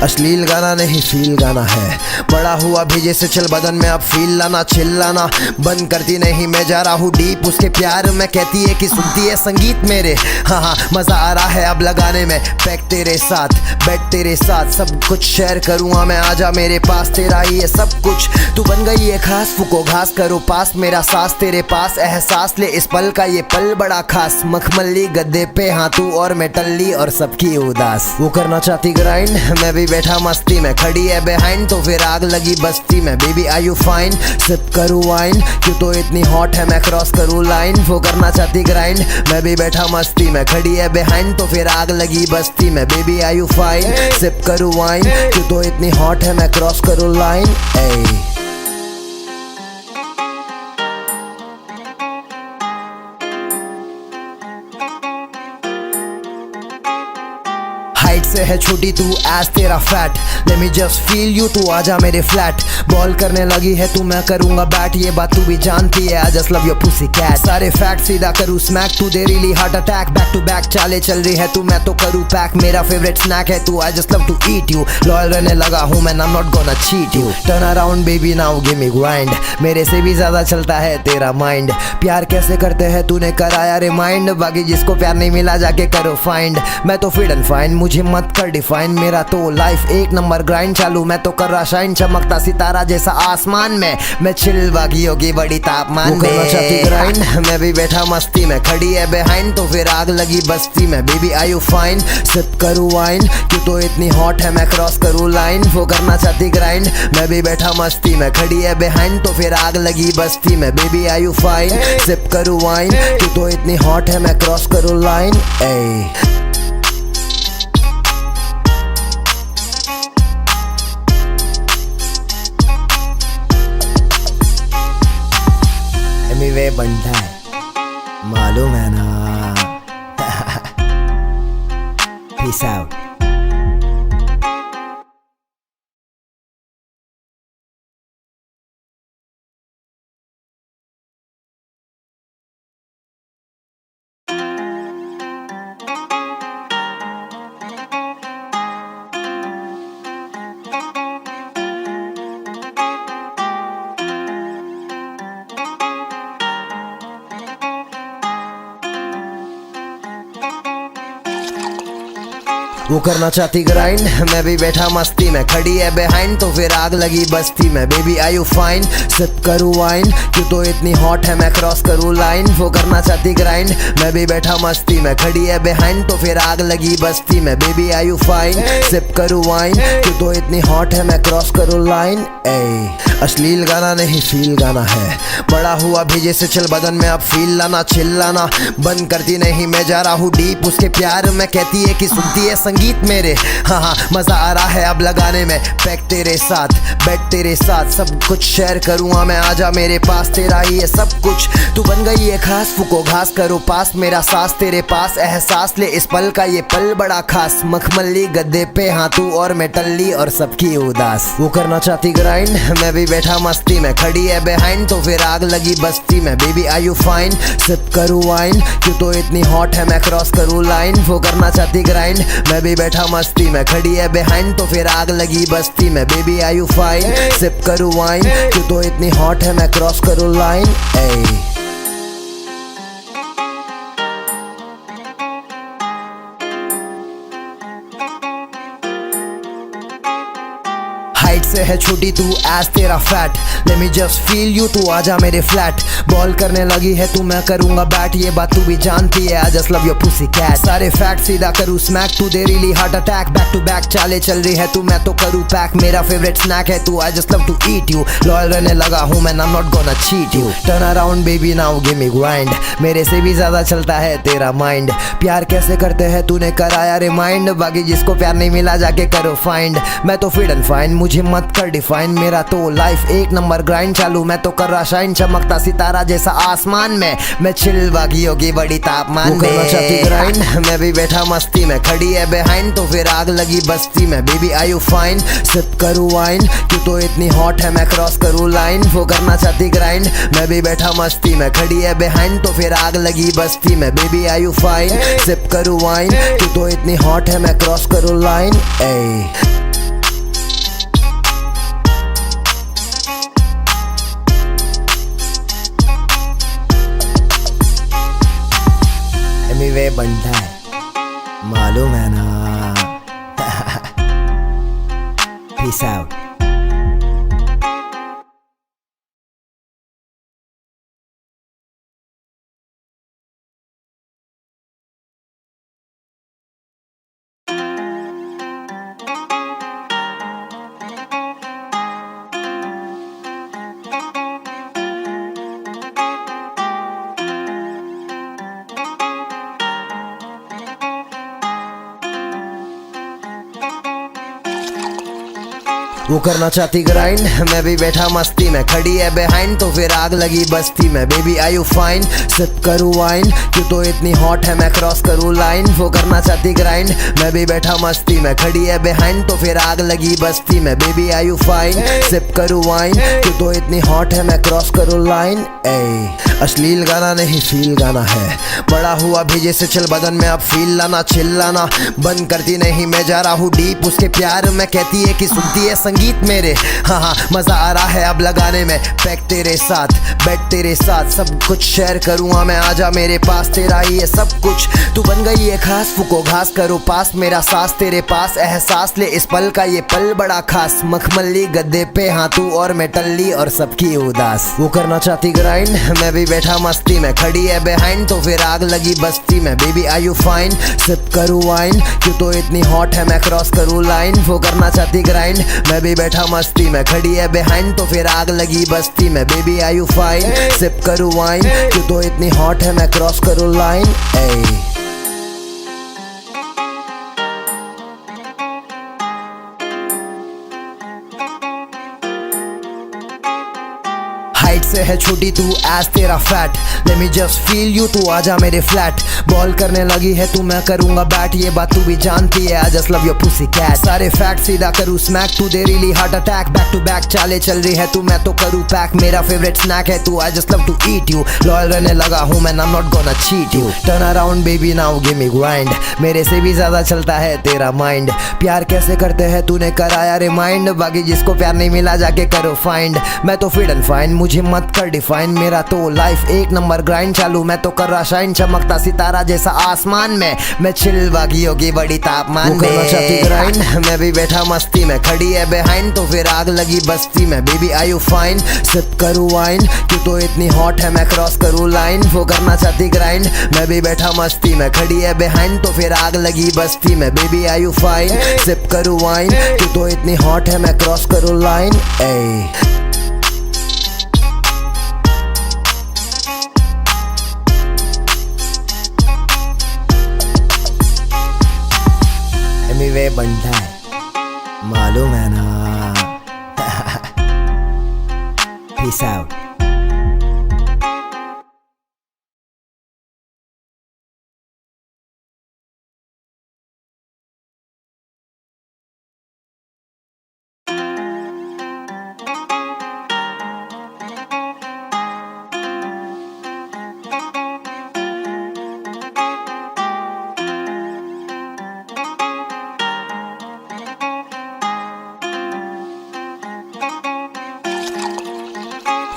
अश्लील गाना नहीं फील गाना है, बड़ा हुआ भेजे से चल बदन में अब फील लाना, चिल्लाना बंद करती नहीं, मैं जा रहा हूँ डीप उसके प्यार में। कहती है कि सुनती है संगीत मेरे, हाँ मजा आ रहा है अब लगाने में। पैक तेरे साथ, बेड तेरे साथ, सब कुछ शेयर करूँगा मैं, आजा मेरे पास, तेरा ही है सब कुछ। तू बन गई है खास, फूको घास करो पास, मेरा सांस तेरे पास, एहसास ले इस पल का, ये पल बड़ा खास। मखमली गद्दे पे हाँ तू और मैं टल्ली और सबकी उदास। वो करना चाहती ग्राइंड, मैं भी बैठा मस्ती में, खड़ी है बिहाइंड तो फिर आग लगी बस्ती में। Baby are you fine, sip करूँ वाइन, क्यों तो इतनी हॉट है मैं क्रॉस करूँ लाइन। वो करना चाहती ग्राइंड, मैं भी बैठा मस्ती में, खड़ी है बिहाइंड तो फिर आग लगी बस्ती में। Baby are you fine, sip करूँ वाइन, क्यों तो इतनी हॉट है मैं क्रॉस करूँ लाइन। हाइट से है छोटी तू एज तेरा fat, let me just feel you, तू आजा मेरे फ्लैट। बॉल करने लगी है तू, मैं करूंगा बैट, ये बात तू भी जानती है, I just love your pussy cat. सारे फैक्ट सीधा करूँ स्मैक, तू दे really heart attack. Back to back चाले चल रही है तू, मैं तो करूँ पैक, मेरा फेवरेट स्नैक है तू, I just love to eat you. Loyal रहने लगा हूँ मैं, I am not gonna cheat you. Turn around baby now give me grind, मेरे से भी ज्यादा चलता है तेरा माइंड। प्यार कैसे करते हैं तूने कराया रिमाइंड, बाकी जिसको प्यार नहीं मिला जाके करो फाइंड। मैं तो फिट एंड फाइन, मुझे मत कर डिफाइन, मेरा तो लाइफ एक नंबर ग्राइंड चालू, मैं तो कर रहा शाइन, चमकता सितारा जैसा आसमान में, मैं चिल बाकी होगी बड़ी तापमान में। करना चाहती ग्राइंड, मैं भी बैठा मस्ती में, खड़ी है बिहाइंड तो फिर आग लगी बस्ती में। Baby are you fine, sip करूँ वाइन, क्यों तो इतनी हॉट है मैं क्रॉस करूँ लाइन। वो करना चाहती ग्राइंड, मैं भी बैठा मस्ती में, खड़ी है बिहाइंड तो फिर आग लगी बस्ती में। Baby are you fine, sip करूँ वाइन, क्यों तो इतनी हॉट है मैं क्रॉस करूँ लाइन। वे बनता है, मालूम है ना। Peace out. वो करना चाहती ग्राइंड, मैं भी बैठा मस्ती में, खड़ी है बिहाइंड तो फिर आग लगी बस्ती में। Baby are you fine, sip करूँ वाइन, क्यों तो इतनी हॉट है मैं क्रॉस करूँ लाइन। वो करना चाहती ग्राइंड, मैं भी बैठा मस्ती में, खड़ी है बिहाइंड तो फिर आग लगी बस्ती में। Baby are you fine, sip करूँ वाइन, क्यों तो इतनी हॉट है मैं क्रॉस करूँ लाइन। अश्लील गाना नहीं फील गाना है, बड़ा हुआ भेजे से चल बदन में अब फील लाना, चिल्लाना बंद करती नहीं, मैं जा रहा हूँ डीप उसके प्यार में, कहती है कि सुनती है संगीत मेरे। हाँ मजा आ रहा है अब लगाने में, पैक तेरे साथ बेड तेरे साथ, सब कुछ शेयर करूँगा मैं, आजा मेरे पास, तेरा ही है सब कुछ, तू बन गई है खास, फूको घास करो पास, मेरा सांस तेरे पास, एहसास ले इस पल का ये पल बड़ा खास। मखमली गद्दे पे हाँ तू और मैं टल्ली और सबकी उदास। वो करना चाहती ग्राइंड, मैं भी बैठा मस्ती में, खड़ी है बिहाइंड तो फिर आग लगी बस्ती में। Baby are you fine, sip करूँ वाइन, क्यों तो इतनी हॉट है मैं क्रॉस करूँ लाइन। वो करना चाहती ग्राइंड, मैं भी बैठा मस्ती में, खड़ी है बिहाइंड तो फिर आग लगी बस्ती में। Baby are you fine, sip करूँ वाइन, क्यों तो इतनी हॉट है मैं क्रॉस करूँ लाइन। हाइट से है छोटी तू एज तेरा fat, let me just feel you, तू आजा मेरे फ्लैट। बॉल करने लगी है तू, मैं करूंगा बैट, ये बात तू भी जानती है, I just love your pussy cat. सारे फैक्ट सीधा करूँ स्मैक, तू दे really heart attack, back to back चाले चल रही है तू, मैं तो करूँ पैक, मेरा फेवरेट स्नैक है तू, I just love to eat you. Loyal रहने लगा हूँ मैं, I am not gonna cheat you. Turn around baby now give me grind, मेरे से भी ज्यादा चलता है तेरा माइंड, प्यार कैसे करते हैं तूने कराया रिमाइंड, बाकी जिसको प्यार नहीं मिला जाके करो फाइंड। मैं तो फिट एंड फाइन, मुझे मत कर डिफाइन, मेरा तो लाइफ एक नंबर ग्राइंड चालू, मैं तो कर रहा शाइन, चमकता सितारा जैसा आसमान में, मैं चिल बाकी होगी बड़ी तापमान में। करना चाहती ग्राइंड, मैं भी बैठा मस्ती में, खड़ी है बिहाइंड तो फिर आग लगी बस्ती में। Baby are you fine, sip करूँ वाइन, क्यों तो इतनी हॉट है मैं क्रॉस करूँ लाइन। वो करना चाहती ग्राइंड, मैं भी बैठा मस्ती में, खड़ी है बिहाइंड तो फिर आग लगी बस्ती में। Baby are you fine, sip करूँ वाइन, क्यों तो इतनी हॉट है मैं क्रॉस करूँ लाइन। वे बनता है, मालूम है ना। Peace out. वो करना चाहती ग्राइंड, मैं भी बैठा मस्ती में, खड़ी है बिहाइंड तो फिर आग लगी बस्ती में। Baby are you fine, sip करूँ वाइन, क्यों तो इतनी हॉट है मैं क्रॉस करूँ लाइन। वो करना चाहती ग्राइंड, मैं भी बैठा मस्ती में, खड़ी है बिहाइंड तो फिर आग लगी बस्ती में। Baby are you fine, sip करूँ वाइन, क्यों तो इतनी हॉट है मैं क्रॉस करूँ लाइन। अश्लील गाना नहीं फील गाना है, बड़ा हुआ भेजे से चल बदन में अब फील लाना, चिल्लाना बंद करती नहीं, मैं जा रहा हूँ डीप उसके प्यार में, कहती है कि सुनती है संगीत संगीत मेरे। हाँ हाँ मजा आ रहा है अब लगाने में पैक तेरे साथ, बेड तेरे साथ, सब कुछ शेयर करूँगा मैं, आजा मेरे पास, तेरा ही है सब कुछ। तू बन गई है खास, फूको घास करो पास, मेरा सांस तेरे पास, एहसास ले इस पल का ये पल बड़ा खास। मखमली गद्दे पे हाँ तू और मैं टल्ली और सबकी उदास। वो करना चाहती ग्राइंड, मैं भी बैठा मस्ती में, खड़ी है बिहाइंड तो फिर आग लगी बस्ती में। Baby are you fine, sip करूँ वाइन, क्यों तो इतनी हॉट है मैं क्रॉस करूँ लाइन। वो करना चाहती ग्राइंड, मैं भी बैठा मस्ती में, खड़ी है बिहाइंड तो फिर आग लगी बस्ती में। Baby are you fine, sip करूँ वाइन, क्यों तो इतनी हॉट है मैं क्रॉस करूँ लाइन। हाइट से है छोटी तू एज तेरा fat, let me just feel you, तू आजा मेरे फ्लैट। बॉल करने लगी है तू, मैं करूंगा बैट, ये बात तू भी जानती है, I just love your pussy cat. सारे फैक्ट सीधा करूँ स्मैक, तू दे really heart attack, back to back चाले चल रही है तू, मैं तो करूँ पैक, मेरा फेवरेट स्नैक है तू, I just love to eat you. Loyal रहने लगा हूँ मैं, I am not gonna cheat you. Turn around baby now give me grind, मेरे से भी ज्यादा चलता है तेरा माइंड। प्यार कैसे करते हैं तूने कराया रिमाइंड, बाकी जिसको प्यार नहीं मिला जाके करो फाइंड। मैं तो फिट एंड फाइन, मुझे मत कर डिफाइन, मेरा तो लाइफ एक नंबर ग्राइंड चालू, मैं तो कर रहा शाइन, चमकता सितारा जैसा आसमान में, मैं चिल बागियों की बड़ी तापमान में। करना चाहती ग्राइंड, मैं भी बैठा मस्ती में, खड़ी है बिहाइंड तो फिर आग लगी बस्ती में। Baby are you fine, sip करूँ वाइन, क्यों तो इतनी हॉट है मैं क्रॉस करूँ लाइन। वो करना चाहती ग्राइंड, मैं भी बैठा मस्ती में, खड़ी है बिहाइंड तो फिर आग लगी बस्ती में। Baby are you fine, sip करूँ वाइन, क्यों तो इतनी हॉट है मैं क्रॉस करूँ लाइन। वे बनता है मालूम है ना। Peace out.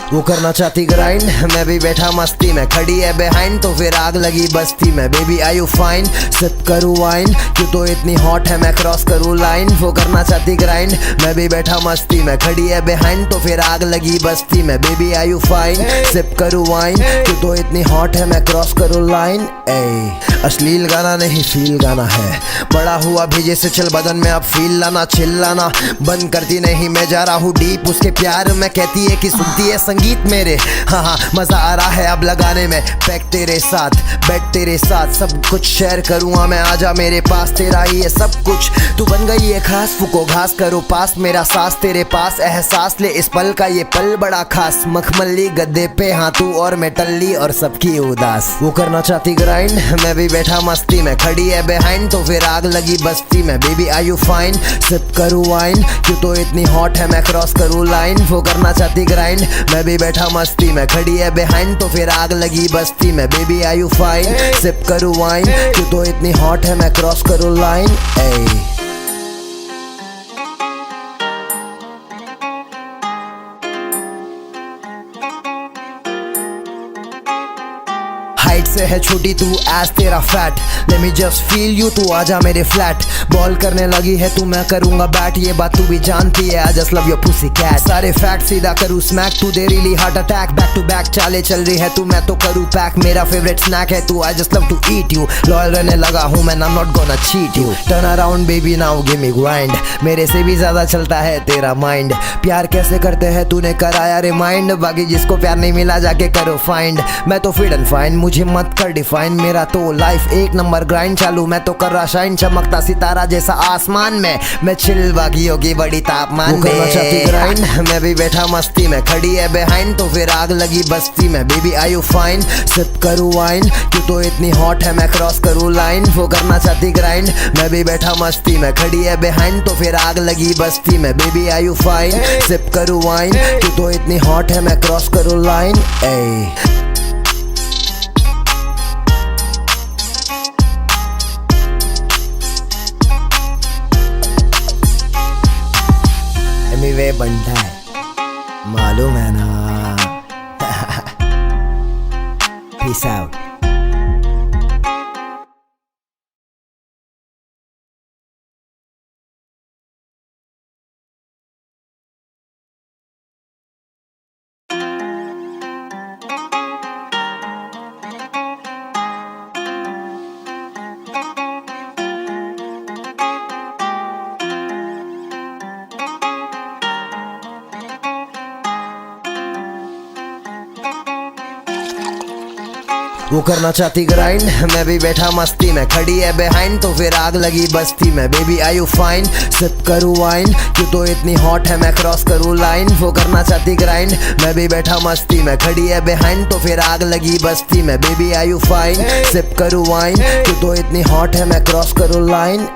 वो करना चाहती ग्राइंड, मैं भी बैठा मस्ती में, खड़ी है बिहाइंड तो फिर आग लगी बस्ती में। Baby are you fine, sip करूँ वाइन, क्यों तो इतनी हॉट है मैं क्रॉस करूँ लाइन। वो करना चाहती ग्राइंड, मैं भी बैठा मस्ती में, खड़ी है बिहाइंड तो फिर आग लगी बस्ती में। Baby are you fine, sip करूँ वाइन, क्यों तो इतनी हॉट है मैं क्रॉस करूँ लाइन। अश्लील गाना नहीं फील गाना है, बड़ा हुआ भेजे से चल बदन में अब फील लाना, चिल्लाना बंद करती नहीं, मैं जा रहा हूँ डीप उसके प्यार में, कहती है कि सुनती है संगीत मेरे। हाँ हाँ मजा आ रहा है अब लगाने में पैक तेरे साथ, बेड तेरे साथ, सब कुछ शेयर करूँगा मैं, आजा मेरे पास, तेरा ही है सब कुछ। तू बन गई है खास, फूको घास करो पास, मेरा सांस तेरे पास, एहसास ले इस पल का ये पल बड़ा खास। मखमली गद्दे पे हाँ तू और मैं टल्ली और सबकी उदास। वो करना चाहती ग्राइंड, मैं भी बैठा मस्ती में, खड़ी है बिहाइंड तो फिर आग लगी बस्ती में। Baby are you fine, sip करूँ वाइन, क्यों तो इतनी हॉट है मैं क्रॉस करूँ लाइन। वो करना चाहती ग्राइंड, मैं भी बैठा मस्ती में, खड़ी है बिहाइंड तो फिर आग लगी बस्ती में। Baby are you fine, sip करूँ वाइन, क्यों तो इतनी हॉट है मैं क्रॉस करूँ लाइन। हाइट से है छोटी तू एज तेरा fat, let me just feel you, तू आजा मेरे फ्लैट। बॉल करने लगी है तू, मैं करूंगा बैट, ये बात तू भी जानती है, I just love your pussy cat. सारे फैक्ट सीधा करूँ स्मैक, तू दे really heart attack, back to back चाले चल रही है तू, मैं तो करूँ पैक, मेरा फेवरेट स्नैक है तू, I just love to eat you. Loyal रहने लगा हूँ मैं, I am not gonna cheat you. Turn around baby now give me grind, मेरे से भी ज्यादा चलता है तेरा माइंड। प्यार कैसे करते हैं तूने कराया रिमाइंड, बाकी जिसको प्यार नहीं मिला जाके करो फाइंड। मैं तो फिट एंड फाइन, मुझे मत कर डिफाइन, मेरा तो लाइफ एक नंबर ग्राइंड चालू, मैं तो कर रहा शाइन, चमकता सितारा जैसा आसमान में, मैं चिल बागियों की बड़ी तापमान में। करना चाहती ग्राइंड, मैं भी बैठा मस्ती में, खड़ी है बिहाइंड तो फिर आग लगी बस्ती में। Baby are you fine, sip करूँ वाइन, क्यों तो इतनी हॉट है मैं क्रॉस करूँ लाइन। वो करना चाहती ग्राइंड, मैं भी बैठा मस्ती में, खड़ी है बिहाइंड तो फिर आग लगी बस्ती में। Baby are you fine, sip करूँ वाइन, क्यों तो इतनी हॉट है मैं क्रॉस करूँ लाइन। वे बनता है, मालूम है ना। Peace out. वो करना चाहती ग्राइंड, मैं भी बैठा मस्ती में, खड़ी है बिहाइंड तो फिर आग लगी बस्ती में। Baby are you fine, sip करूँ वाइन, क्यों तो इतनी हॉट है मैं क्रॉस करूँ लाइन। वो करना चाहती ग्राइंड, मैं भी बैठा मस्ती में, खड़ी है बिहाइंड तो फिर आग लगी बस्ती में। Baby are you fine, sip करूँ वाइन, क्यों तो इतनी हॉट है मैं क्रॉस करूँ लाइन।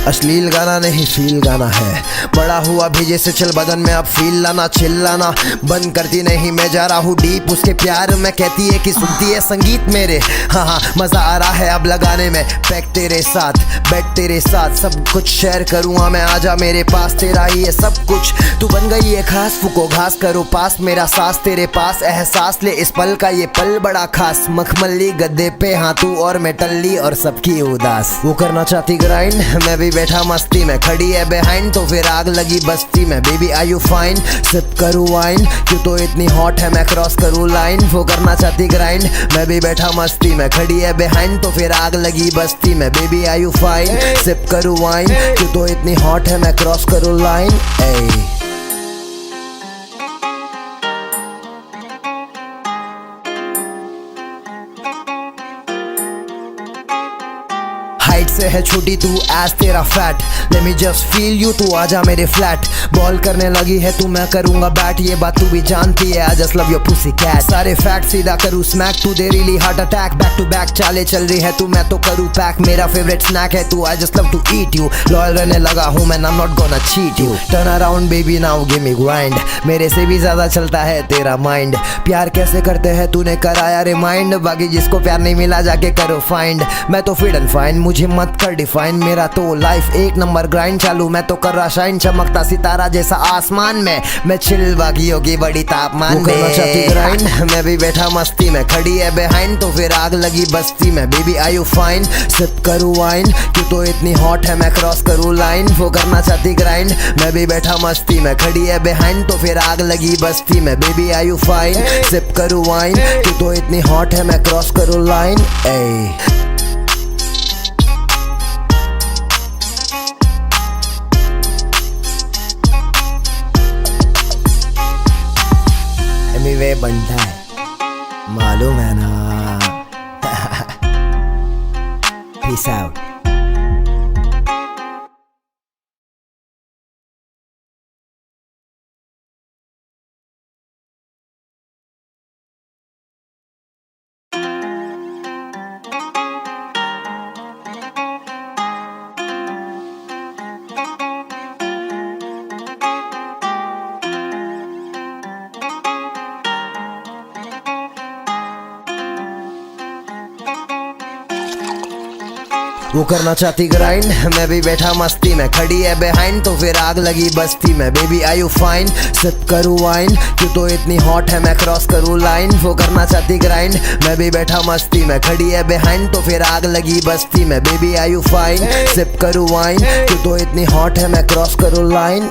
अश्लील गाना नहीं फील गाना है, बड़ा हुआ भीजे से चल बदन में अब फील लाना, चिल्लाना बंद करती नहीं, मैं जा रहा हूँ डीप उसके प्यार में। कहती है कि सुनती है संगीत मेरे, हाँ हाँ मजा आ रहा है अब लगाने में। पैक तेरे साथ, बेड तेरे साथ, सब कुछ शेयर करूँगा मैं, आजा मेरे पास, तेरा ही है सब कुछ। तू बन गई है खास, फूको घास करो पास, मेरा सांस तेरे पास, एहसास ले इस पल का ये पल बड़ा खास। मखमली गद्दे पे हाँ तू और मैं टल्ली और सबकी उदास। वो करना चाहती ग्राइंड, मैं भी बैठा मस्ती में, खड़ी है बिहाइंड तो फिर आग लगी बस्ती में। Baby are you fine, sip करूँ वाइन, क्यों तो इतनी हॉट है मैं क्रॉस करूँ लाइन। वो करना चाहती ग्राइंड, मैं भी बैठा मस्ती में, खड़ी है बिहाइंड तो फिर आग लगी बस्ती में। Baby are you fine, sip करूँ वाइन, क्यों तो इतनी हॉट है मैं क्रॉस करूँ लाइन। हाइट से है छोटी तू एज तेरा fat, let me just feel you, तू आजा मेरे फ्लैट। बॉल करने लगी है तू, मैं करूंगा बैट, ये बात तू भी जानती है, I just love your pussy cat. सारे फैक्ट सीधा करूँ स्मैक, तू दे really heart attack. Back to back चाले चल रही है तू, मैं तो करूँ पैक, मेरा फेवरेट स्नैक है तू, I just love to eat you. Loyal रहने लगा हूँ मैं, I am not gonna cheat you. Turn around baby now give me grind, मेरे से भी ज्यादा चलता है तेरा माइंड। प्यार कैसे करते हैं तूने कराया रिमाइंड, बाकी जिसको प्यार नहीं मिला जाके करो फाइंड। मैं तो फिट एंड फाइन, मुझे मत कर डिफाइन, मेरा तो लाइफ एक नंबर ग्राइंड चालू, मैं तो कर रहा शाइन, चमकता सितारा जैसा आसमान में, मैं चिल बाकियों की बड़ी तापमान में। करना चाहती ग्राइंड, मैं भी बैठा मस्ती में, खड़ी है बिहाइंड तो फिर आग लगी बस्ती में। Baby are you fine, sip करूँ वाइन, क्यों तो इतनी हॉट है मैं क्रॉस करूँ लाइन। वो करना चाहती ग्राइंड, मैं भी बैठा मस्ती में, खड़ी है बिहाइंड तो फिर आग लगी बस्ती में। Baby are you fine, sip करूँ वाइन, क्यों तो इतनी हॉट है मैं क्रॉस करूँ लाइन। वे बनता है, मालूम है ना। Peace out. वो करना चाहती ग्राइंड, मैं भी बैठा मस्ती में, खड़ी है बिहाइंड तो फिर आग लगी बस्ती में। Baby are you fine, sip करूँ वाइन, क्यों तो इतनी हॉट है मैं क्रॉस करूँ लाइन। वो करना चाहती ग्राइंड, मैं भी बैठा मस्ती में, खड़ी है बिहाइंड तो फिर आग लगी बस्ती में। Baby are you fine, sip करूँ वाइन, क्यों तो इतनी हॉट है मैं क्रॉस करूँ लाइन।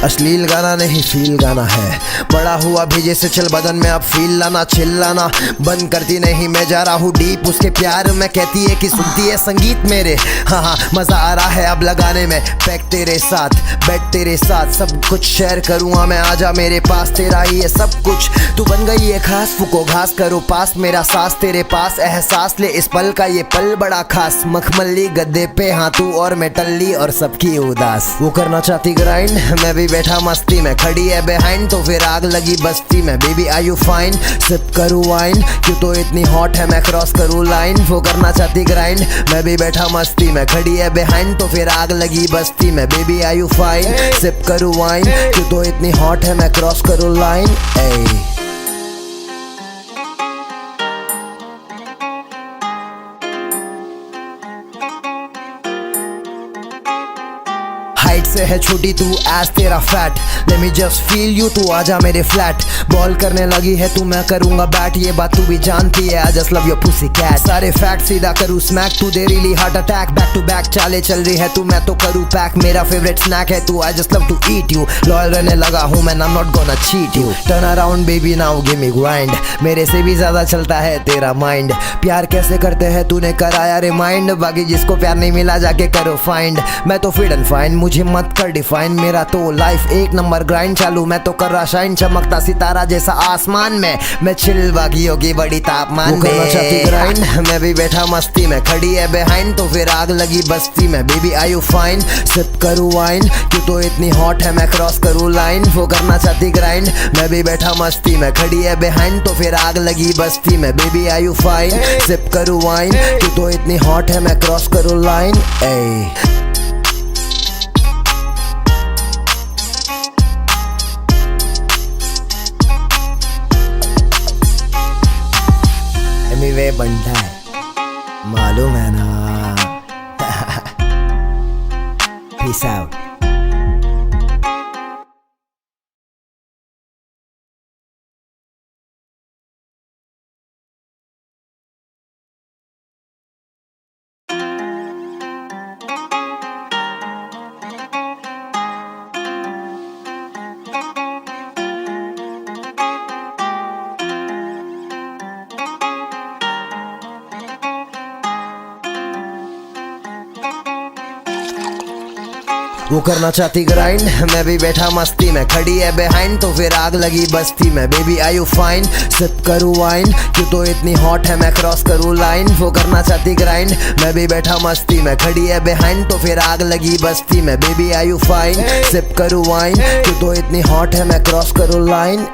अश्लील गाना नहीं फील गाना है, बड़ा हुआ भीजे से चल बदन में अब फील लाना, चिल्लाना बंद करती नहीं, मैं जा रहा हूँ डीप उसके प्यार में। कहती है कि सुनती है संगीत मेरे, हाँ हाँ मजा आ रहा है अब लगाने में। पैक तेरे साथ, बेड तेरे साथ, सब कुछ शेयर करूँगा मैं, आजा मेरे पास, तेरा ही है सब कुछ। तू बन गई है खास, फूको घास करो पास, मेरा सांस तेरे पास, एहसास ले इस पल का ये पल बड़ा खास। मखमली गद्दे पे हाँ तू और मैं टल्ली और सबकी उदास। वो करना चाहती ग्राइंड, मैं भी बैठा मस्ती में, खड़ी है बिहाइंड तो फिर आग लगी बस्ती में। Baby are you fine, sip करूँ वाइन, क्यों तो इतनी हॉट है मैं क्रॉस करूँ लाइन। वो करना चाहती ग्राइंड, मैं भी बैठा मस्ती में, खड़ी है बिहाइंड तो फिर आग लगी बस्ती में। Baby are you fine, sip करूँ वाइन, क्यों तो इतनी हॉट है मैं क्रॉस करूँ लाइन। हाइट से है छोटी तू एज तेरा fat, let me just feel you, तू आजा मेरे फ्लैट। बॉल करने लगी है तू, मैं करूंगा बैट, ये बात तू भी जानती है, I just love your pussy cat. सारे फैक्ट सीधा करूँ स्मैक, तू दे really heart attack. Back to back चाले चल रही है तू, मैं तो करूँ पैक। मेरा फेवरेट स्नैक है तू, I just love to eat you. Loyal रहने लगा हूँ मैं, I am not gonna cheat you. Turn around baby now give me grind, मेरे से भी ज्यादा चलता है तेरा माइंड। प्यार कैसे करते हैं तूने कराया रिमाइंड, बाकी जिसको प्यार नहीं मिला जाके करो फाइंड। मैं तो फिट एंड फाइन, मुझे मत कर डिफाइन, मेरा तो लाइफ एक नंबर ग्राइंड चालू। मैं तो कर रहा शाइन, चमकता सितारा जैसा आसमान में। मैं चिल बाकी होगी बड़ी तापमान में। करना चाहती ग्राइंड, मैं भी बैठा मस्ती में, खड़ी है बिहाइंड तो फिर आग लगी बस्ती में। Baby are you fine, sip करूँ वाइन, क्यों तो इतनी हॉट है मैं क्रॉस करूँ लाइन। वो करना चाहती ग्राइंड, मैं भी बैठा मस्ती में, खड़ी है बिहाइंड तो फिर आग लगी बस्ती में। Baby are you fine, sip करूँ वाइन, क्यों तो इतनी हॉट है मैं क्रॉस करूँ लाइन। वे बनता है मालूम है ना। Peace out. वो करना चाहती ग्राइंड, मैं भी बैठा मस्ती में, खड़ी है बिहाइंड तो फिर आग लगी बस्ती में। Baby are you fine, sip करूँ वाइन, क्यों तो इतनी हॉट है मैं क्रॉस करूँ लाइन। वो करना चाहती ग्राइंड, मैं भी बैठा मस्ती में, खड़ी है बिहाइंड तो फिर आग लगी बस्ती में। Baby are you fine, sip करूँ वाइन, क्यों तो इतनी हॉट है मैं क्रॉस करूँ लाइन।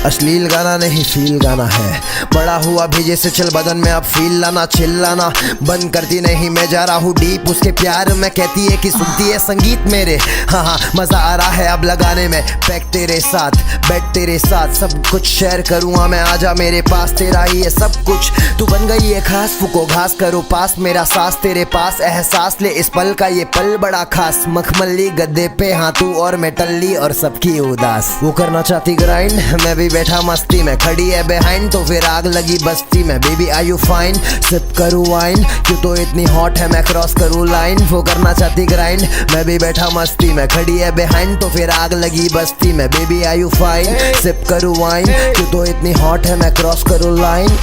अश्लील गाना नहीं फील गाना है, बड़ा हुआ भेजे से चल बदन में अब फील लाना। चिल्लाना बंद करती नहीं, मैं जा रहा हूँ डीप उसके प्यार में। कहती है कि सुनती है संगीत मेरे, हाँ हाँ मजा आ रहा है अब लगाने में। पैक तेरे साथ, बेड तेरे साथ, सब कुछ शेयर करूँगा मैं, आजा मेरे पास। तेरा ही है सब कुछ, तू बन गई है खास। फूको घास करो पास, मेरा सांस तेरे पास। एहसास ले इस पल का, ये पल बड़ा खास। मखमली गद्दे पे हाँ तू और मैं टल्ली और सबकी उदास। वो करना चाहती ग्राइंड, मैं भी बैठा मस्ती में, खड़ी है बिहाइंड तो फिर आग लगी बस्ती में। Baby are you fine, sip करूँ वाइन, क्यों तो इतनी हॉट है मैं क्रॉस करूँ लाइन। वो करना चाहती ग्राइंड, मैं भी बैठा मस्ती में, खड़ी है बिहाइंड तो फिर आग लगी बस्ती में। Baby are you fine, sip करूँ वाइन, क्यों तो इतनी हॉट है मैं क्रॉस करूँ लाइन।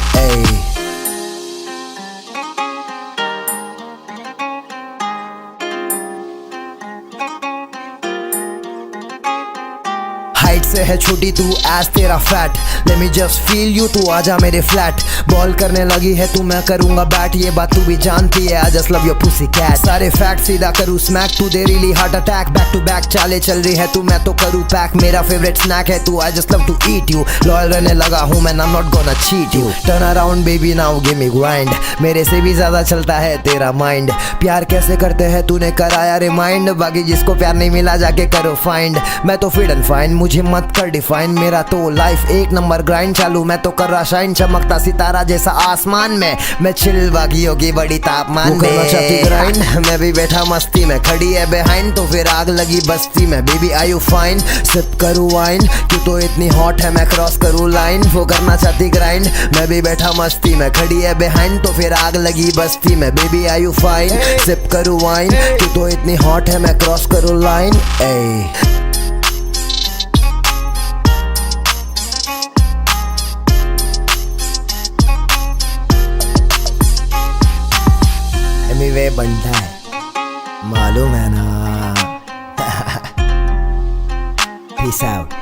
हाइट से है छोटी तू एज तेरा fat, let me just feel you, तू आजा मेरे फ्लैट। बॉल करने लगी है तू, मैं करूंगा बैट, ये बात तू भी जानती है, I just love your pussy cat. सारे फैक्ट सीधा करूँ स्मैक, तू दे really heart attack. Back to back चाले चल रही है तू, मैं तो करूँ पैक। मेरा फेवरेट स्नैक है तू, I just love to eat you. Loyal रहने लगा हूँ मैं, I am not gonna cheat you. Turn around baby now give me grind, मेरे से भी ज्यादा चलता है तेरा माइंड। प्यार कैसे करते हैं तूने कराया रिमाइंड, बाकी जिसको प्यार नहीं मिला जाके करो फाइंड। मैं तो फिट एंड फाइन, मुझे मत कर डिफाइन, मेरा तो लाइफ एक नंबर ग्राइंड चालू। मैं तो कर रहा शाइन, चमकता सितारा जैसा आसमान में। मैं चिल बाकी होगी बड़ी तापमान में। करना चाहती ग्राइंड, मैं भी बैठा मस्ती में, खड़ी है बिहाइंड तो फिर आग लगी बस्ती में। Baby are you fine, sip करूँ वाइन, क्यों तो इतनी हॉट है मैं क्रॉस करूँ लाइन। वो करना चाहती ग्राइंड, मैं भी बैठा मस्ती में, खड़ी है बिहाइंड तो फिर आग लगी बस्ती में। Baby are you fine, sip करूँ वाइन, क्यों तो इतनी हॉट है मैं क्रॉस करूँ लाइन। वे बनता है मालूम है ना। Peace out.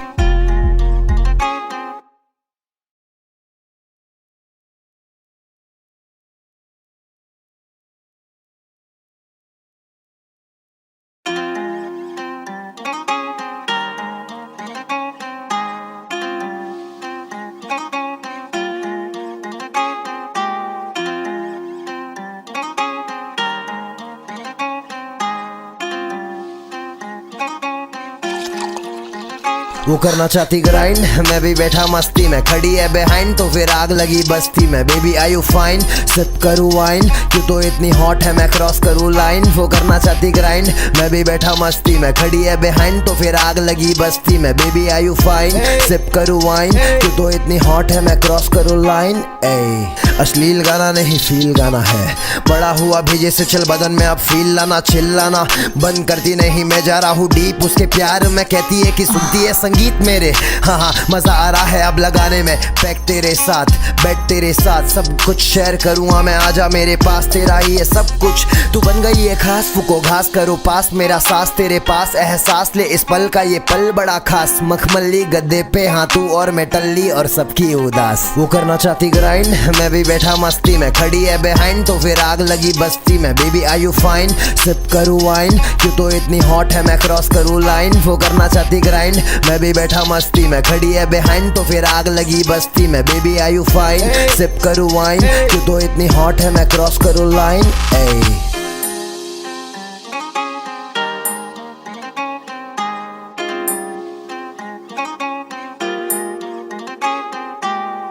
वो करना चाहती ग्राइंड, मैं भी बैठा मस्ती में, खड़ी है बिहाइंड तो फिर आग लगी बस्ती में। Baby are you fine, sip करूँ वाइन, क्यों तो इतनी हॉट है मैं क्रॉस करूँ लाइन। वो करना चाहती ग्राइंड, मैं भी बैठा मस्ती में, खड़ी है बिहाइंड तो फिर आग लगी बस्ती में। Baby are you fine, sip करूँ वाइन, क्यों तो इतनी हॉट है मैं क्रॉस करूँ लाइन। अश्लील गाना नहीं फील गाना है, बड़ा हुआ भेजे से चल बदन में अब फील लाना, चिल्लाना बंद करती नहीं, मैं जा रहा हूँ डीप उसके प्यार में। कहती है कि सुनती है संगीत मेरे, हाँ हाँ मजा आ रहा है अब लगाने में। पैक तेरे साथ, बेड तेरे साथ, सब कुछ शेयर करूँगा मैं, आजा मेरे पास, तेरा ही है सब कुछ। तू बन गई है खास, फूको घास करो पास, मेरा सांस तेरे पास, एहसास ले इस पल का ये पल बड़ा खास। मखमली गद्दे पे हाँ तू और मैं टल्ली और सबकी उदास। वो करना चाहती ग्राइंड, मैं भी बैठा मस्ती में, खड़ी है बिहाइंड तो फिर आग लगी बस्ती में। Baby are you fine, sip करूँ वाइन, क्यों तो इतनी हॉट है मैं क्रॉस करूँ लाइन। वो करना चाहती ग्राइंड, मैं भी बैठा मस्ती में, खड़ी है बिहाइंड तो फिर आग लगी बस्ती में। Baby are you fine, sip करूँ वाइन, क्यों तो इतनी हॉट है मैं क्रॉस करूँ लाइन।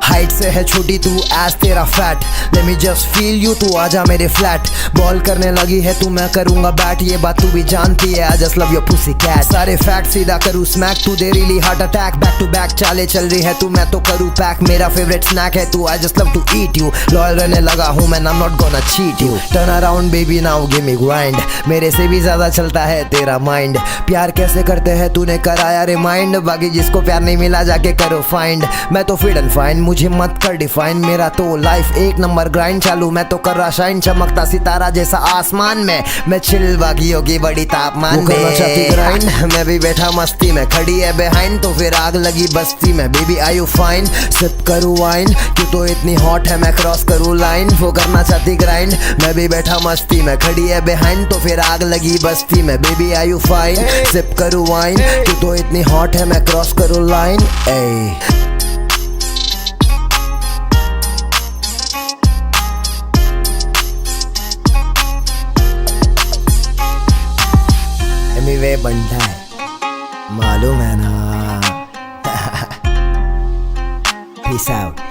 हाइट से है छोटी तू एज तेरा fat, let me just feel you, तू आजा मेरे फ्लैट। बॉल करने लगी है तू, मैं करूंगा बैट, ये बात तू भी जानती है, I just love your pussy cat. सारे फैक्ट सीधा करूँ स्मैक, तू दे really heart attack. Back to back चाले चल रही है तू, मैं तो करूँ पैक, मेरा फेवरेट स्नैक है तू, I just love to eat you. Loyal रहने लगा हूँ मैं, I am not gonna cheat you. Turn around baby now give me grind, मेरे से भी ज्यादा चलता है तेरा माइंड। प्यार कैसे करते हैं तूने कराया रिमाइंड, बाकी जिसको प्यार नहीं मिला जाके करो फाइंड। मैं तो फिट एंड फाइन, मुझे मत कर डिफाइन, मेरा तो लाइफ एक नंबर ग्राइंड चालू, मैं तो कर रहा शाइन, चमकता सितारा जैसा आसमान में, मैं चिल बाकियों की बड़ी तापमान में। करना चाहती ग्राइंड, मैं भी बैठा मस्ती में, खड़ी है बिहाइंड तो फिर आग लगी बस्ती में। Baby are you fine, sip करूँ वाइन, क्यों तो इतनी हॉट है मैं क्रॉस करूँ लाइन। वो करना चाहती ग्राइंड, मैं भी बैठा मस्ती में, खड़ी है बिहाइंड तो फिर आग लगी बस्ती में। Baby are you fine, sip करूँ वाइन, क्यों तो इतनी हॉट है मैं क्रॉस करूँ लाइन। वे बनता है मालूम है ना। Peace out.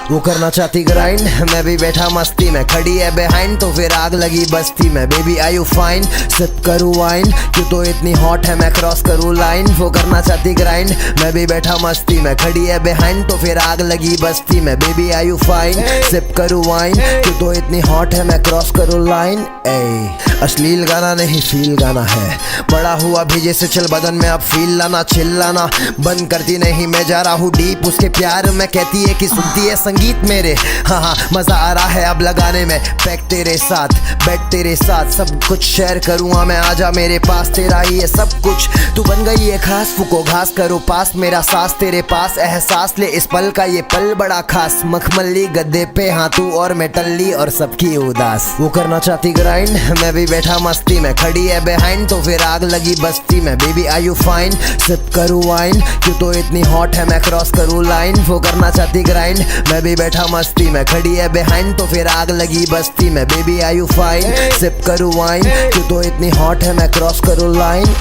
वो करना चाहती ग्राइंड, मैं भी बैठा मस्ती में, खड़ी है बिहाइंड तो फिर आग लगी बस्ती में। Baby are you fine, sip करूँ वाइन, क्यों तो इतनी हॉट है मैं क्रॉस करूँ लाइन। वो करना चाहती ग्राइंड, मैं भी बैठा मस्ती में, खड़ी है बिहाइंड तो फिर आग लगी बस्ती में। Baby are you fine, sip करूँ वाइन, क्यों तो इतनी हॉट है मैं क्रॉस करूँ लाइन। अश्लील गाना नहीं फील गाना है, बड़ा हुआ भेजे से चल बदन में अब फील लाना, चिल्लाना बंद करती नहीं, मैं जा रहा हूँ डीप उसके प्यार में। कहती है कि सुनती है संगीत मेरे, हाँ हाँ मजा आ रहा है अब लगाने में। पैक तेरे साथ, बेड तेरे साथ, सब कुछ शेयर करूँगा मैं, आजा मेरे पास, तेरा ही है सब कुछ। तू बन गई है खास, फूको घास करो पास, मेरा सांस तेरे पास, एहसास ले इस पल का ये पल बड़ा खास। मखमली गद्दे पे हाँ तू और मैं टल्ली और सबकी उदास। वो करना चाहती ग्राइंड, मैं भी बैठा मस्ती में, खड़ी है बिहाइंड तो फिर आग लगी बस्ती में। Baby are you fine, sip करूँ वाइन, क्यों तो इतनी हॉट है मैं क्रॉस करूँ लाइन। वो करना चाहती ग्राइंड, मैं भी बैठा मस्ती में, खड़ी है बिहाइंड तो फिर आग लगी बस्ती में। Baby are you fine, sip करूँ वाइन, क्यों तो इतनी हॉट है मैं क्रॉस करूँ लाइन।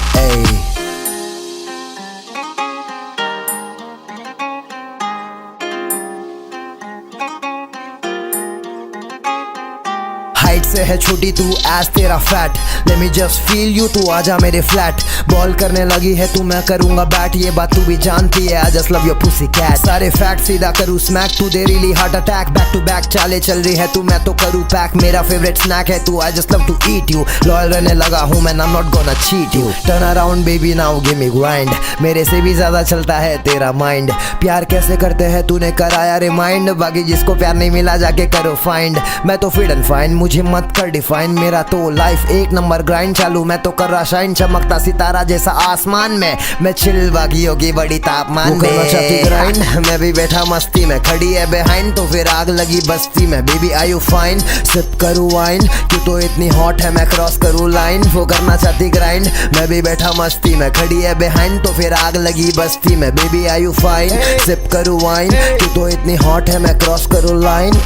हाइट से है छोटी तू एज तेरा fat, let me just feel you, तू आजा मेरे फ्लैट। बॉल करने लगी है तू, मैं करूंगा बैट, ये बात तू भी जानती है, I just love your pussy cat. सारे फैक्ट सीधा करूँ स्मैक, तू दे really heart attack. Back to back चाले चल रही है तू, मैं तो करूँ पैक, मेरा फेवरेट स्नैक है तू, I just love to eat you. Loyal रहने लगा हूँ मैं, I am not gonna cheat you. Turn around baby now give me grind, मेरे से भी ज्यादा चलता है तेरा माइंड। प्यार कैसे करते हैं तूने कराया रिमाइंड, बाकी जिसको प्यार नहीं मिला जाके करो फाइंड। मैं तो फिट एंड फाइन, मुझे मत कर डिफाइन, मेरा तो लाइफ एक नंबर ग्राइंड चालू, मैं तो कर रहा शाइन, चमकता सितारा जैसा आसमान में, मैं चिल बाकी होगी बड़ी तापमान में। चाहती ग्राइंड, मैं भी बैठा मस्ती में, खड़ी है बिहाइंड तो फिर आग लगी बस्ती में। Baby I you fine, sip करूँ वाइन, क्यों तो इतनी हॉट है मैं क्रॉस करूँ लाइन। वो करना चाहती ग्राइंड, मैं भी बैठा मस्ती में, खड़ी है बिहाइंड तो फिर आग लगी बस्ती में। Baby I you fine, sip करूँ वाइन, क्यों तो इतनी हॉट है मैं क्रॉस करूँ लाइन।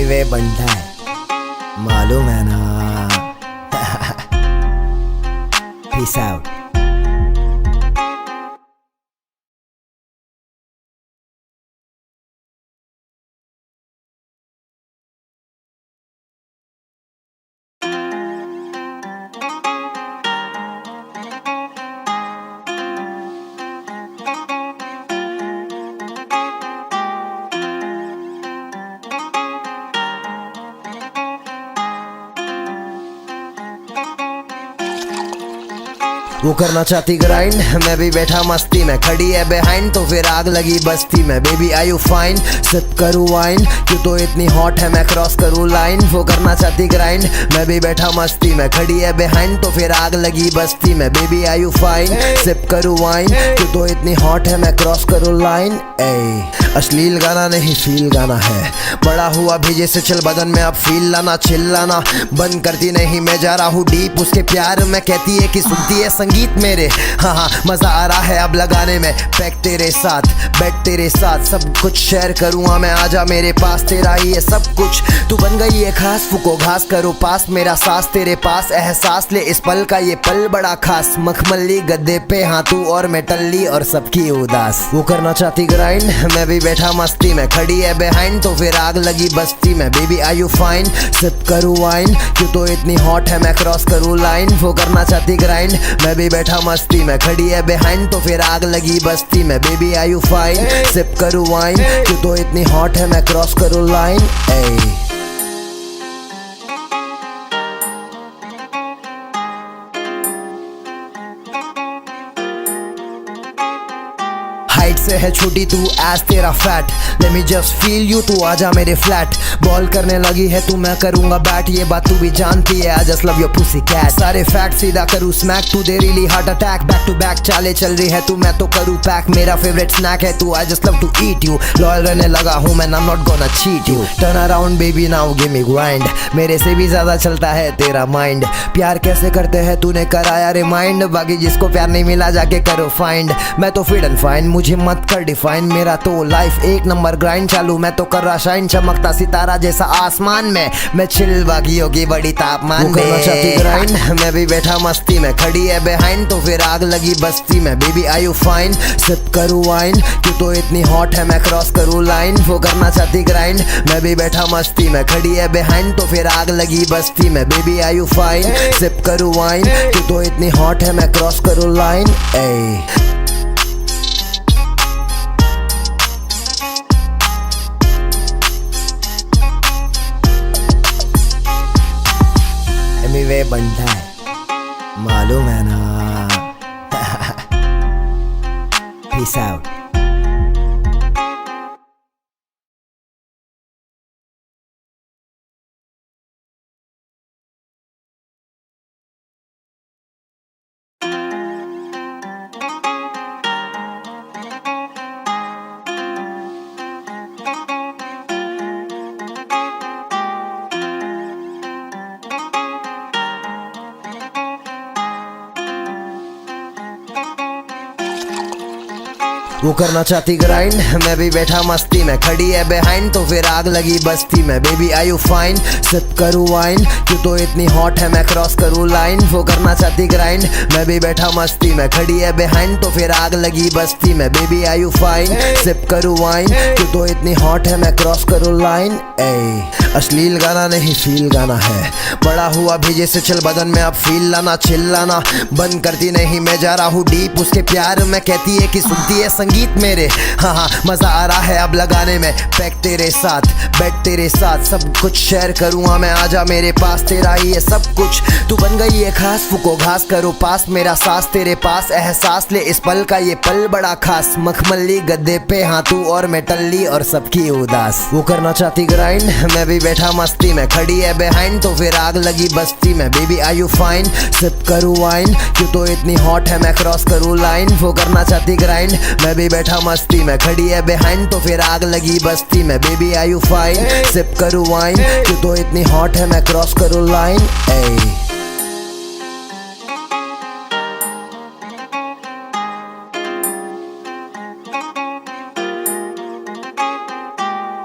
वे बनता है, मालूम है ना। Peace out. वो करना चाहती ग्राइंड, मैं भी बैठा मस्ती में, खड़ी है बिहाइंड तो फिर आग लगी बस्ती में। Baby I you fine, sip करूँ वाइन, क्यों तो इतनी हॉट है मैं क्रॉस करूँ लाइन। वो करना चाहती ग्राइंड, मैं भी बैठा मस्ती में, खड़ी है बिहाइंड तो फिर आग लगी बस्ती में। Baby I you fine, sip करूँ वाइन, क्यों तो इतनी हॉट है मैं क्रॉस करूँ लाइन। अश्लील गाना नहीं फील गाना है, बड़ा हुआ भेजे से चल बदन में अब फील लाना, चिल्लाना बंद करती नहीं, मैं जा रहा हूँ डीप उसके प्यार में, कहती है कि सुनती है संगीत मेरे। हाँ मजा आ रहा है अब लगाने में, पैक तेरे साथ बेड तेरे साथ, सब कुछ शेयर करूँगा मैं, आजा मेरे पास, तेरा ही है सब कुछ, तू बन गई है खास, फूको घास करो पास, मेरा सांस तेरे पास, एहसास ले इस पल का ये पल बड़ा खास। मखमली गद्दे पे हाँ तू और मैं टल्ली और सबकी उदास। वो करना चाहती ग्राइंड, मैं भी बैठा मस्ती में, खड़ी है बिहाइंड तो फिर आग लगी बस्ती में। Baby I you fine, sip करूँ वाइन, क्यों तो इतनी हॉट है मैं क्रॉस करूँ लाइन। वो करना चाहती ग्राइंड, मैं भी बैठा मस्ती में, खड़ी है बिहाइंड तो फिर आग लगी बस्ती में। Baby I you fine, sip करूँ वाइन, क्यों तो इतनी हॉट है मैं क्रॉस करूँ लाइन। हाइट से है छोटी तू एज तेरा fat, let me just feel you, तू आजा मेरे फ्लैट। बॉल करने लगी है तू, मैं करूंगा बैट, ये बात तू भी जानती है, I just love your pussy cat. सारे फैक्ट सीधा करूँ स्मैक, तू दे really heart attack, back to back चाले चल रही है तू, मैं तो करूँ पैक, मेरा फेवरेट स्नैक है तू, I just love to eat you. Loyal रहने लगा हूँ मैं, I'm not gonna cheat you, turn around baby now give me grind, मेरे से भी ज्यादा चलता है तेरा माइंड। प्यार कैसे करते हैं तूने कराया रिमाइंड, बाकी जिसको प्यार नहीं मिला जाके करो फाइंड। मैं तो फिट एंड फाइन, मुझे मत कर डिफाइन, मेरा तो लाइफ एक नंबर ग्राइंड चालू, मैं तो कर रहा शाइन, चमकता सितारा जैसा आसमान में, मैं चिल बाकी होगी बड़ी तापमान में। चाहती ग्राइंड, मैं भी बैठा मस्ती में, खड़ी है बिहाइंड तो फिर आग लगी बस्ती में। Baby I you fine, sip करूँ वाइन, क्यों तो इतनी हॉट है मैं क्रॉस करूँ लाइन। वो करना चाहती ग्राइंड, मैं भी बैठा मस्ती में, खड़ी है बिहाइंड तो फिर आग लगी बस्ती में। Baby I you fine, sip करूँ वाइन, क्यों तो इतनी हॉट है मैं क्रॉस करूँ लाइन। वे बनता है, मालूम है ना। Peace out. वो करना चाहती ग्राइंड, मैं भी बैठा मस्ती में, खड़ी है बिहाइंड तो फिर आग लगी बस्ती में। Baby I you fine, sip करूँ वाइन, क्यों तो इतनी हॉट है मैं क्रॉस करूँ लाइन। वो करना चाहती ग्राइंड, मैं भी बैठा मस्ती में, खड़ी है बिहाइंड तो फिर आग लगी बस्ती में। Baby I you fine, sip करूँ वाइन, क्यों तो इतनी हॉट है मैं क्रॉस करूँ लाइन। अश्लील गाना नहीं फील गाना है, बड़ा हुआ भेजे से चल बदन में अब फील लाना, चिल्लाना बंद करती नहीं, मैं जा रहा हूँ डीप उसके प्यार में, कहती है कि सुनती है गीत मेरे। हाँ हाँ मजा आ रहा है अब लगाने में पैक तेरे साथ, बेड तेरे साथ, सब कुछ शेयर करूँगा मैं, आजा मेरे पास, तेरा ही है सब कुछ। तू बन गई है खास, फूको घास करो पास, मेरा सांस तेरे पास, एहसास ले इस पल का, ये पल बड़ा खास। मखमली गद्दे पे हाँ तू और मैं टल्ली और सबकी उदास। वो करना चाहती ग्राइंड, मैं भी बैठा मस्ती में, खड़ी है बिहाइंड तो फिर आग लगी बस्ती में। Baby are you fine, sip करूँ वाइन, क्यों तो इतनी हॉट है मैं क्रॉस करूँ लाइन। वो करना चाहती ग्राइंड, मैं भी बैठा मस्ती में, खड़ी है बिहाइंड तो फिर आग लगी बस्ती में। Baby are you fine, sip करूँ वाइन, क्यों तो इतनी हॉट है मैं क्रॉस करूँ लाइन।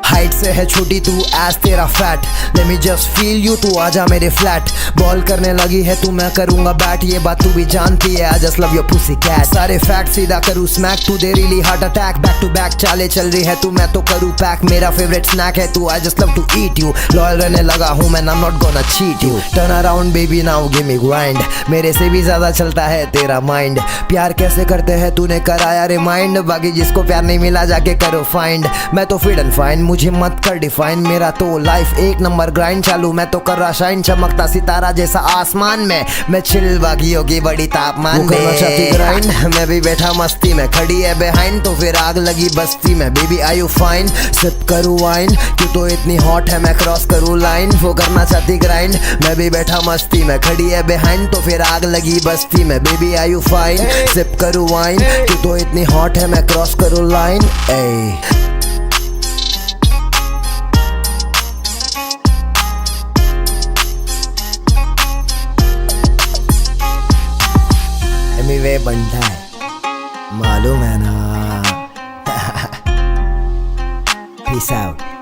हाइट से है छोटी तू एज तेरा fat, let me just feel you, तू आजा मेरे फ्लैट। बॉल करने लगी है तू, मैं करूंगा बैट, ये बात तू भी जानती है, I just love your pussy cat. सारे फैक्ट सीधा करूँ स्मैक, तू दे really heart attack. Back to back चाले चल रही है तू, मैं तो करूँ पैक, मेरा फेवरेट स्नैक है तू, I just love to eat you. Loyal रहने लगा हूँ मैं, I'm not gonna cheat you। Turn around baby now give me grind, मेरे से भी ज्यादा चलता है तेरा माइंड। प्यार कैसे करते हैं तूने कराया रिमाइंड, बाकी जिसको प्यार नहीं मिला जाके करो फाइंड। मैं तो फिट एंड फाइन, मुझे मत कर डिफाइन, मेरा तो लाइफ एक नंबर ग्राइंड चालू, मैं तो कर रहा शाइन, चमकता सितारा जैसा आसमान में, मैं चिल बाकी होगी बड़ी तापमान में। करना चाहती ग्राइंड, मैं भी बैठा मस्ती में, खड़ी है बिहाइंड तो फिर आग लगी बस्ती में। Baby are you fine, sip करूँ वाइन, क्यों तो इतनी हॉट है मैं क्रॉस करूँ लाइन। वो करना चाहती ग्राइंड, मैं भी बैठा मस्ती में, खड़ी है बिहाइंड तो फिर आग लगी बस्ती में। Baby are you fine, sip करूँ वाइन, क्यों तो इतनी हॉट है मैं क्रॉस करूँ लाइन। वे बनता है मालूम है ना। Peace out.